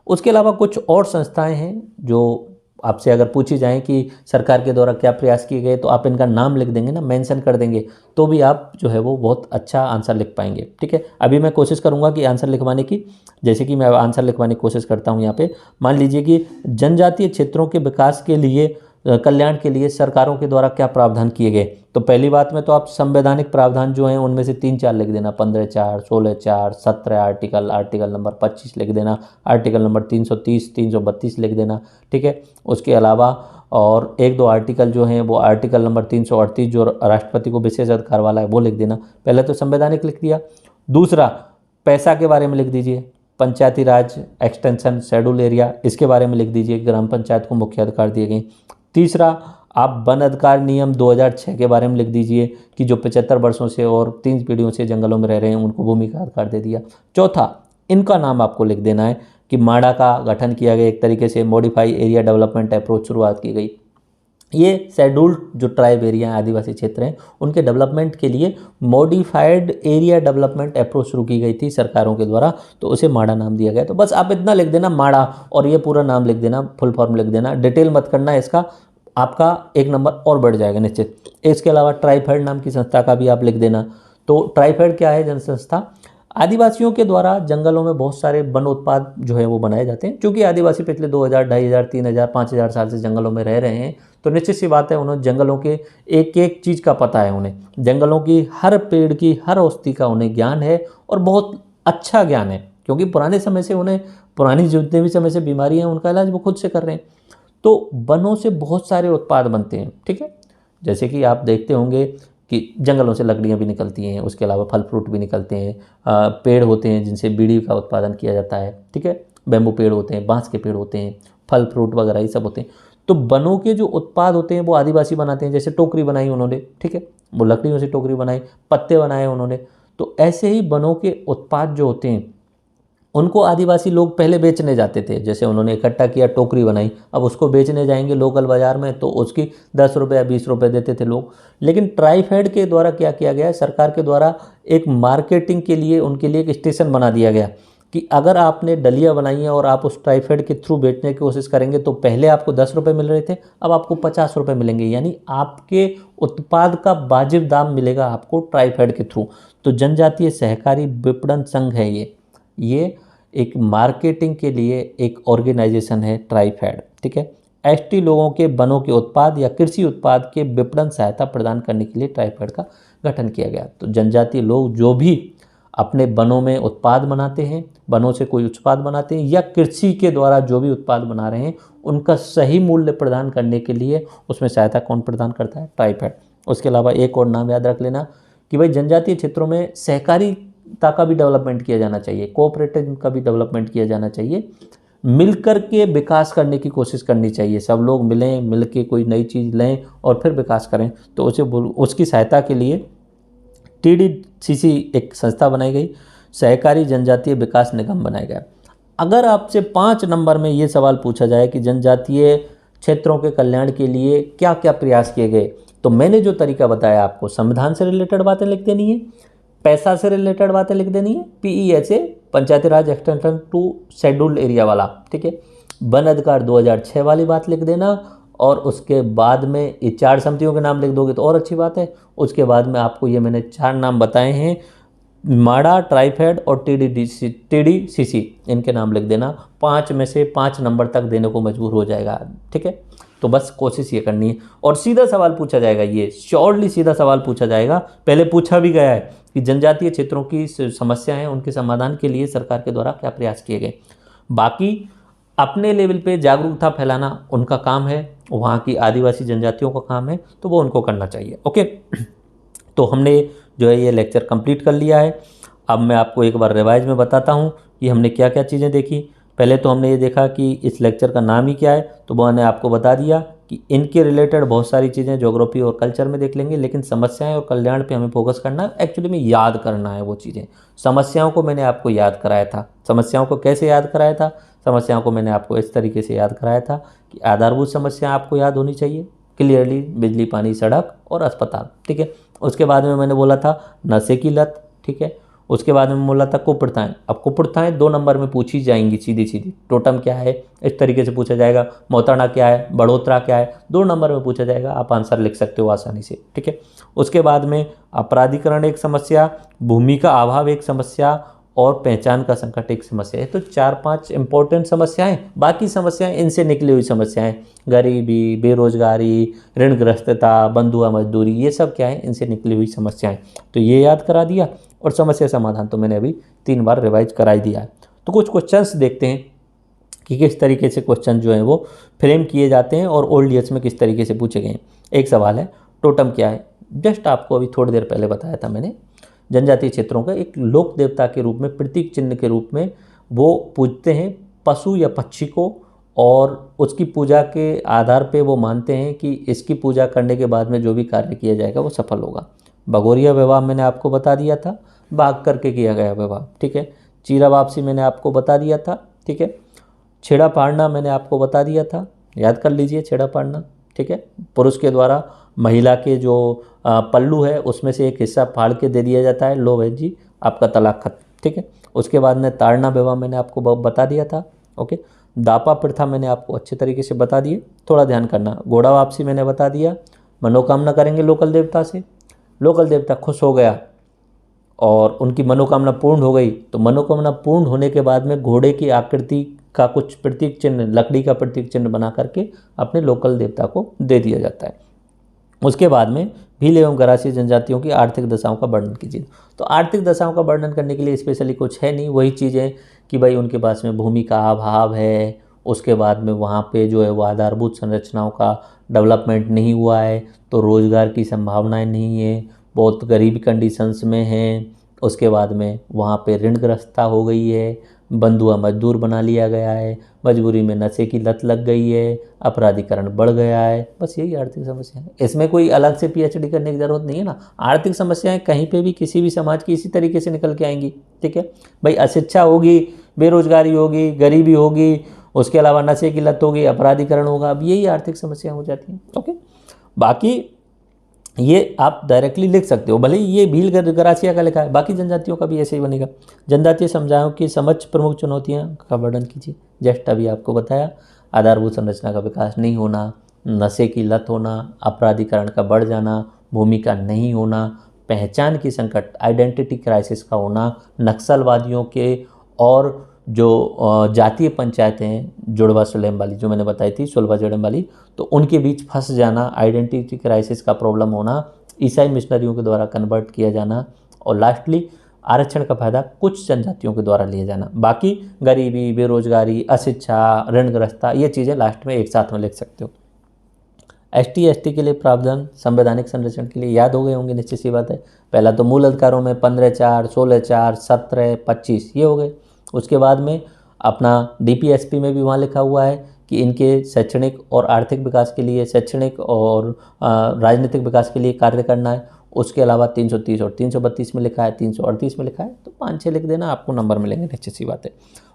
उसके अलावा कुछ और संस्थाएं हैं जो आपसे अगर पूछी जाएं कि सरकार के द्वारा क्या प्रयास किए गए, तो आप इनका नाम लिख देंगे ना, मेंशन कर देंगे, तो भी आप जो है वो बहुत अच्छा आंसर लिख पाएंगे, ठीक है। अभी मैं कोशिश करूंगा कि आंसर लिखवाने की, जैसे कि मैं आंसर लिखवाने की कोशिश करता हूं यहाँ पे। मान लीजिए कि जनजातीय क्षेत्रों के विकास के लिए, कल्याण के लिए सरकारों के द्वारा क्या प्रावधान किए गए, तो पहली बात में तो आप संवैधानिक प्रावधान जो हैं उनमें से 3-4 लिख देना, 15(4), 16(4), 17 आर्टिकल नंबर 25 लिख देना, आर्टिकल नंबर 330, 332 लिख देना, ठीक है। उसके अलावा और 1-2 आर्टिकल जो हैं वो आर्टिकल नंबर 338 जो राष्ट्रपति को विशेष अधिकार वाला है वो लिख देना। पहले तो संवैधानिक लिख दिया। दूसरा, पैसा के बारे में लिख दीजिए, पंचायती राज, एक्सटेंशन, शेड्यूल एरिया, इसके बारे में लिख दीजिए, ग्राम पंचायत को मुख्य अधिकार दिए गए। तीसरा, आप वन अधिकार नियम 2006 के बारे में लिख दीजिए कि जो 75 वर्षों से और 3 पीढ़ियों से जंगलों में रह रहे हैं उनको भूमि का अधिकार दे दिया। चौथा, इनका नाम आपको लिख देना है कि माडा का गठन किया गया, एक तरीके से मॉडिफाई एरिया डेवलपमेंट अप्रोच शुरुआत की गई। ये शेड्यूल्ड जो ट्राइब एरिया हैं, आदिवासी क्षेत्र हैं, उनके डेवलपमेंट के लिए मॉडिफाइड एरिया डेवलपमेंट अप्रोच शुरू की गई थी सरकारों के द्वारा, तो उसे माडा नाम दिया गया। तो बस आप इतना लिख देना माडा, और ये पूरा नाम लिख देना, फुल फॉर्म लिख देना, डिटेल मत करना इसका, आपका 1 नंबर और बढ़ जाएगा निश्चित। इसके अलावा ट्राइफेड नाम की संस्था का भी आप लिख देना। तो ट्राइफेड क्या है, जनसंस्था, आदिवासियों के द्वारा जंगलों में बहुत सारे वन उत्पाद जो है वो बनाए जाते हैं। क्योंकि आदिवासी पिछले 2000, 2500, 3000, 5000 साल से जंगलों में रह रहे हैं, तो निश्चित सी बात है उन्हें जंगलों के एक एक चीज़ का पता है, उन्हें जंगलों की हर पेड़ की हर औषधि का उन्हें ज्ञान है, और बहुत अच्छा ज्ञान है, क्योंकि पुराने समय से उन्हें, पुरानी जितने भी समय से बीमारी हैं उनका इलाज वो खुद से कर रहे हैं। तो वनों से बहुत सारे उत्पाद बनते हैं, ठीक है। जैसे कि आप देखते होंगे कि जंगलों से लकड़ियाँ भी निकलती हैं, उसके अलावा फल फ्रूट भी निकलते हैं, पेड़ होते हैं जिनसे बीड़ी का उत्पादन किया जाता है, ठीक है, बैम्बू पेड़ होते हैं, बांस के पेड़ होते हैं, फल फ्रूट वगैरह ये सब होते हैं। तो वनों के जो उत्पाद होते हैं वो आदिवासी बनाते हैं, जैसे टोकरी बनाई उन्होंने, ठीक है, वो लकड़ियों से टोकरी बनाई, पत्ते बनाए उन्होंने। तो ऐसे ही वनों के उत्पाद जो होते हैं उनको आदिवासी लोग पहले बेचने जाते थे, जैसे उन्होंने इकट्ठा किया, टोकरी बनाई, अब उसको बेचने जाएंगे लोकल बाज़ार में तो उसकी 10 रुपये या 20 रुपये देते थे लोग। लेकिन ट्राइफेड के द्वारा क्या किया गया है, सरकार के द्वारा एक मार्केटिंग के लिए उनके लिए एक स्टेशन बना दिया गया कि अगर आपने डलिया बनाई है और आप उस ट्राइफेड के थ्रू बेचने की कोशिश करेंगे तो पहले आपको 10 रुपये मिल रहे थे, अब आपको 50 रुपये मिलेंगे, यानी आपके उत्पाद का वाजिब दाम मिलेगा आपको ट्राइफेड के थ्रू। तो जनजातीय सहकारी विपणन संघ है ये एक मार्केटिंग के लिए एक ऑर्गेनाइजेशन है ट्राइफेड, ठीक है। एसटी लोगों के वनों के उत्पाद या कृषि उत्पाद के विपणन सहायता प्रदान करने के लिए ट्राइफेड का गठन किया गया। तो जनजातीय लोग जो भी अपने वनों में उत्पाद बनाते हैं, वनों से कोई उत्पाद बनाते हैं या कृषि के द्वारा जो भी उत्पाद बना रहे हैं उनका सही मूल्य प्रदान करने के लिए उसमें सहायता कौन प्रदान करता है, ट्राइफेड। उसके अलावा एक और नाम याद रख लेना कि भाई जनजातीय क्षेत्रों में सहकारिता का भी डेवलपमेंट किया जाना चाहिए, कोऑपरेटिव का भी डेवलपमेंट किया जाना चाहिए, मिलकर के विकास करने की कोशिश करनी चाहिए। सब लोग मिलें, मिल के कोई नई चीज़ लें और फिर विकास करें। तो उसकी सहायता के लिए TDCC एक संस्था बनाई गई, सहकारी जनजातीय विकास निगम बनाया गया। अगर आपसे 5 नंबर में ये सवाल पूछा जाए कि जनजातीय क्षेत्रों के कल्याण के लिए क्या क्या प्रयास किए गए, तो मैंने जो तरीका बताया आपको, संविधान से रिलेटेड बातें लिख देनी है, पैसा से रिलेटेड बातें लिख देनी है, PEHA Panchayati Raj extension to scheduled area वाला, ठीक है, वन अधिकार 2006 वाली बात लिख देना, और उसके बाद में ये 4 समितियों के नाम लिख दोगे तो और अच्छी बात है। उसके बाद में आपको ये मैंने 4 नाम बताए हैं, माडा, ट्राइफेड और TDCC, इनके नाम लिख देना। 5 में से 5 नंबर तक देने को मजबूर हो जाएगा, ठीक है। तो बस कोशिश ये करनी है, और सीधा सवाल पूछा जाएगा, ये श्योरली सीधा सवाल पूछा जाएगा, पहले पूछा भी गया है कि जनजातीय क्षेत्रों की समस्याएं हैं, उनके समाधान के लिए सरकार के द्वारा क्या प्रयास किए गए। बाकी अपने लेवल पे जागरूकता फैलाना उनका काम है, वहाँ की आदिवासी जनजातियों का काम है, तो वो उनको करना चाहिए। ओके, तो हमने जो है ये लेक्चर कंप्लीट कर लिया है। अब मैं आपको एक बार रिवाइज में बताता हूँ कि हमने क्या क्या चीज़ें देखी। पहले तो हमने ये देखा कि इस लेक्चर का नाम ही क्या है, तो वो मैंने आपको बता दिया कि इनके रिलेटेड बहुत सारी चीज़ें ज्योग्राफी और कल्चर में देख लेंगे, लेकिन समस्याएं और कल्याण पे हमें फोकस करना है, एक्चुअली में याद करना है वो चीज़ें। समस्याओं को मैंने आपको याद कराया था। समस्याओं को कैसे याद कराया था? समस्याओं को मैंने आपको इस तरीके से याद कराया था कि आधारभूत समस्या आपको याद होनी चाहिए क्लियरली, बिजली, पानी, सड़क और अस्पताल, ठीक है। उसके बाद में मैंने बोला था नशे की लत, ठीक है। उसके बाद में बोला था कुप्रथाएं। अब कुप्रथाएं 2 नंबर में पूछी जाएंगी सीधी सीधी। टोटम क्या है, इस तरीके से पूछा जाएगा। मोताना क्या है, बढ़ोतरा क्या है, 2 नंबर में पूछा जाएगा, आप आंसर लिख सकते हो आसानी से, ठीक है। उसके बाद में अपराधीकरण एक समस्या, भूमि का अभाव एक समस्या, और पहचान का संकट एक समस्या है। तो 4-5 इंपॉर्टेंट समस्याएं, बाकी समस्याएं इनसे निकली हुई समस्याएं, गरीबी, बेरोजगारी, ऋणग्रस्तता, बंधुआ मजदूरी, ये सब क्या है, इनसे निकली हुई समस्याएं। तो ये याद करा दिया, और समस्या समाधान तो मैंने अभी 3 बार रिवाइज करा ही दिया है। तो कुछ क्वेश्चंस देखते हैं कि किस तरीके से क्वेश्चन जो है वो फ्रेम किए जाते हैं और ओल्ड ईयर्स में किस तरीके से पूछे गए हैं। एक सवाल है, टोटम क्या है? जस्ट आपको अभी थोड़ी देर पहले बताया था मैंने। जनजातीय क्षेत्रों का एक लोक देवता के रूप में, प्रतीक चिन्ह के रूप में वो पूजते हैं पशु या पक्षी को, और उसकी पूजा के आधार पे वो मानते हैं कि इसकी पूजा करने के बाद में जो भी कार्य किया जाएगा वो सफल होगा। भगोरिया विवाह मैंने आपको बता दिया था, बाघ करके किया गया विवाह, ठीक है। चीरा वापसी मैंने आपको बता दिया था, ठीक है। छेड़ा पाड़ना मैंने आपको बता दिया था, याद कर लीजिए छेड़ा पाड़ना, ठीक है। पुरुष के द्वारा महिला के जो पल्लू है उसमें से एक हिस्सा फाड़ के दे दिया जाता है, लो भाई जी आपका तलाक खत्म, ठीक है। उसके बाद में ताड़ना विवाह मैंने आपको बता दिया था, ओके। दापा प्रथा मैंने आपको अच्छे तरीके से बता दिए, थोड़ा ध्यान करना। घोड़ा वापसी मैंने बता दिया। मनोकामना करेंगे लोकल देवता से, लोकल देवता खुश हो गया और उनकी मनोकामना पूर्ण हो गई, तो मनोकामना पूर्ण होने के बाद में घोड़े की आकृति का कुछ प्रतीक चिन्ह, लकड़ी का प्रतीक चिन्ह बना करके अपने लोकल देवता को दे दिया जाता है। उसके बाद में भील एवं गरासी जनजातियों की आर्थिक दशाओं का वर्णन कीजिए। तो आर्थिक दशाओं का वर्णन करने के लिए स्पेशली कुछ है नहीं, वही चीज़ें कि भाई उनके पास में भूमि का अभाव है, उसके बाद में वहाँ पे जो है वो आधारभूत संरचनाओं का डेवलपमेंट नहीं हुआ है, तो रोज़गार की संभावनाएं नहीं है, बहुत गरीब कंडीशंस में हैं। उसके बाद में वहाँ पे ऋणग्रस्तता हो गई है, बंधुआ मजदूर बना लिया गया है, मजबूरी में नशे की लत लग गई है, अपराधीकरण बढ़ गया है। बस यही आर्थिक समस्या है, इसमें कोई अलग से PhD करने की ज़रूरत नहीं है ना। आर्थिक समस्याएं कहीं पे भी किसी भी समाज की इसी तरीके से निकल के आएंगी, ठीक है भाई। अशिक्षा होगी, बेरोजगारी होगी, गरीबी होगी, उसके अलावा नशे की लत होगी, अपराधीकरण होगा, अब यही आर्थिक समस्या हो जाती हैं, ओके। बाकी ये आप डायरेक्टली लिख सकते हो, भले ही ये भील गरासिया का लिखा है, बाकी जनजातियों का भी ऐसे ही बनेगा। जनजातीय समुदायों की समझ प्रमुख चुनौतियां का वर्णन कीजिए। जस्ट अभी आपको बताया, आधारभूत संरचना का विकास नहीं होना, नशे की लत होना, अपराधीकरण का बढ़ जाना, भूमि का नहीं होना, पहचान की संकट, आइडेंटिटी क्राइसिस का होना, नक्सलवादियों के, और जो जातीय पंचायतें हैं जुड़वा सुलेम वाली जो मैंने बताई थी, सुलभा जड़म वाली, तो उनके बीच फंस जाना, आइडेंटिटी क्राइसिस का प्रॉब्लम होना, ईसाई मिशनरियों के द्वारा कन्वर्ट किया जाना, और लास्टली आरक्षण का फायदा कुछ जनजातियों के द्वारा लिया जाना। बाकी गरीबी, बेरोजगारी, अशिक्षा, ऋणग्रस्तता, ये चीज़ें लास्ट में एक साथ में लिख सकते हो। ST के लिए प्रावधान संवैधानिक संरक्षण के लिए याद हो गए होंगे, निश्चित सी बात है। पहला तो मूल अधिकारों में 15(4), 16(4), 17, 25 ये हो गए। उसके बाद में अपना DPSP में भी वहाँ लिखा हुआ है कि इनके शैक्षणिक और आर्थिक विकास के लिए, शैक्षणिक और राजनीतिक विकास के लिए कार्य करना है। उसके अलावा 330 और 332 में लिखा है, 338 में लिखा है, तो 5-6 लिख देना, आपको नंबर मिलेंगे, निश्चित सी बात है।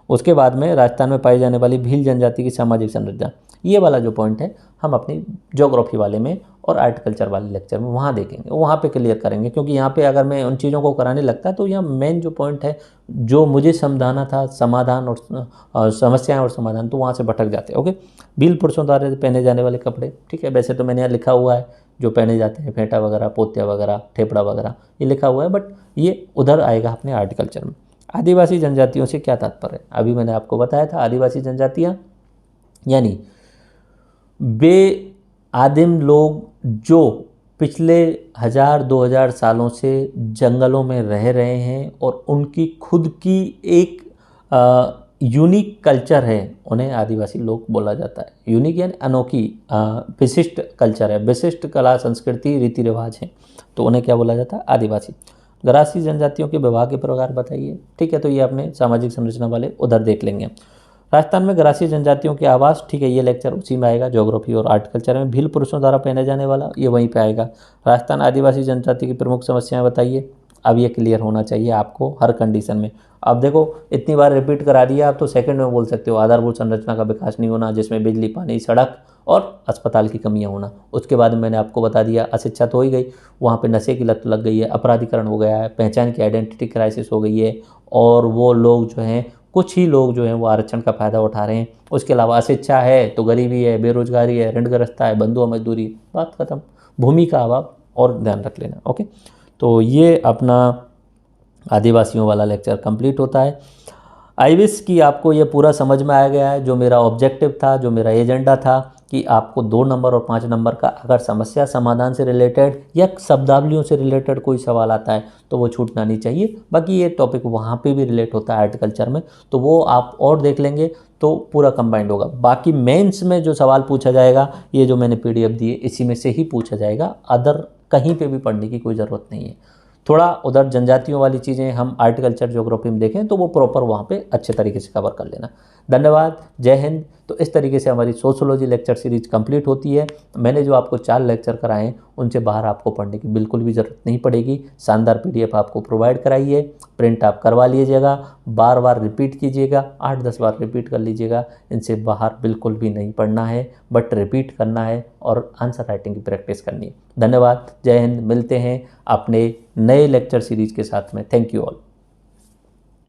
उसके बाद में राजस्थान में पाई जाने वाली भील जनजाति की सामाजिक संरचना, ये वाला जो पॉइंट है हम अपनी ज्योग्राफी वाले में और आर्टिकल्चर वाले लेक्चर में वहाँ देखेंगे, वहाँ पे क्लियर करेंगे। क्योंकि यहाँ पे अगर मैं उन चीज़ों को कराने लगता तो यहाँ मेन जो पॉइंट है जो मुझे समझाना था, समाधान और समस्याएं और समाधान, तो वहाँ से भटक जाते हैं। ओके, भील पुरुषों द्वारा पहने जाने वाले कपड़े, ठीक है, वैसे तो मैंने यहाँ लिखा हुआ है जो पहने जाते हैं, फेंटा वगैरह, पोतिया वगैरह, ठेपड़ा वगैरह, ये लिखा हुआ है, बट ये उधर आएगा अपने आर्टिकल्चर में। आदिवासी जनजातियों से क्या तात्पर्य है? अभी मैंने आपको बताया था, आदिवासी जनजातियाँ यानी वे आदिम लोग जो पिछले 1000-2000 सालों से जंगलों में रह रहे हैं और उनकी खुद की एक यूनिक कल्चर है, उन्हें आदिवासी लोग बोला जाता है। यूनिक यानी अनोखी, विशिष्ट कल्चर है, विशिष्ट कला संस्कृति रीति रिवाज हैं, तो उन्हें क्या बोला जाता है? आदिवासी। ग्रासीय जनजातियों के विवाह के प्रकार बताइए, ठीक है, तो ये अपने सामाजिक संरचना वाले उधर देख लेंगे। राजस्थान में ग्रासीय जनजातियों के आवास, ठीक है, ये लेक्चर उसी में आएगा, ज्योग्राफी और आर्टिकल्चर में। भील पुरुषों द्वारा पहने जाने वाला, ये वहीं पे आएगा। राजस्थान आदिवासी जनजाति की प्रमुख समस्याएं बताइए। अब ये क्लियर होना चाहिए आपको हर कंडीशन में। अब देखो इतनी बार रिपीट करा दिया, आप तो सेकंड में बोल सकते हो। आधारभूत संरचना का विकास नहीं होना, जिसमें बिजली, पानी, सड़क और अस्पताल की कमियां होना। उसके बाद मैंने आपको बता दिया, अशिक्षा तो हो ही गई, वहाँ पे नशे की लत लग गई है, अपराधीकरण हो गया है, पहचान की आइडेंटिटी क्राइसिस हो गई है, और वो लोग जो हैं, कुछ ही लोग जो हैं वो आरक्षण का फ़ायदा उठा रहे हैं। उसके अलावा अशिक्षा है तो गरीबी है, बेरोजगारी है, ऋणग्रस्ता है, बंधुआ मजदूरी, बात खत्म। भूमि का अभाव और ध्यान रख लेना। ओके, तो ये अपना आदिवासियों वाला लेक्चर कंप्लीट होता है। आई विश कि आपको ये पूरा समझ में आ गया है। जो मेरा ऑब्जेक्टिव था, जो मेरा एजेंडा था कि आपको 2 नंबर और 5 नंबर का अगर समस्या समाधान से रिलेटेड या शब्दावलियों से रिलेटेड कोई सवाल आता है तो वो छूटना नहीं चाहिए। बाकी ये टॉपिक वहाँ पे भी रिलेट होता है आर्टिकल्चर में, तो वो आप और देख लेंगे तो पूरा कंबाइंड होगा। बाकी मेंस में जो सवाल पूछा जाएगा, ये जो मैंने पीडीएफ दी है इसी में से ही पूछा जाएगा, अदर कहीं पे भी पढ़ने की कोई ज़रूरत नहीं है। थोड़ा उधर जनजातियों वाली चीज़ें हम आर्टिकल्चर ज्योग्राफी में देखें तो वो प्रॉपर वहाँ पे अच्छे तरीके से कवर कर लेना। धन्यवाद, जय हिंद। तो इस तरीके से हमारी सोशोलॉजी लेक्चर सीरीज कंप्लीट होती है। मैंने जो आपको 4 लेक्चर कराए हैं उनसे बाहर आपको पढ़ने की बिल्कुल भी ज़रूरत नहीं पड़ेगी। शानदार पीडीएफ आपको प्रोवाइड कराइए, प्रिंट आप करवा लीजिएगा, बार बार रिपीट कीजिएगा, 8-10 बार रिपीट कर लीजिएगा। इनसे बाहर बिल्कुल भी नहीं पढ़ना है, बट रिपीट करना है और आंसर राइटिंग की प्रैक्टिस करनी है। धन्यवाद, जय हिंद। मिलते हैं अपने नए लेक्चर सीरीज के साथ में। Thank you all.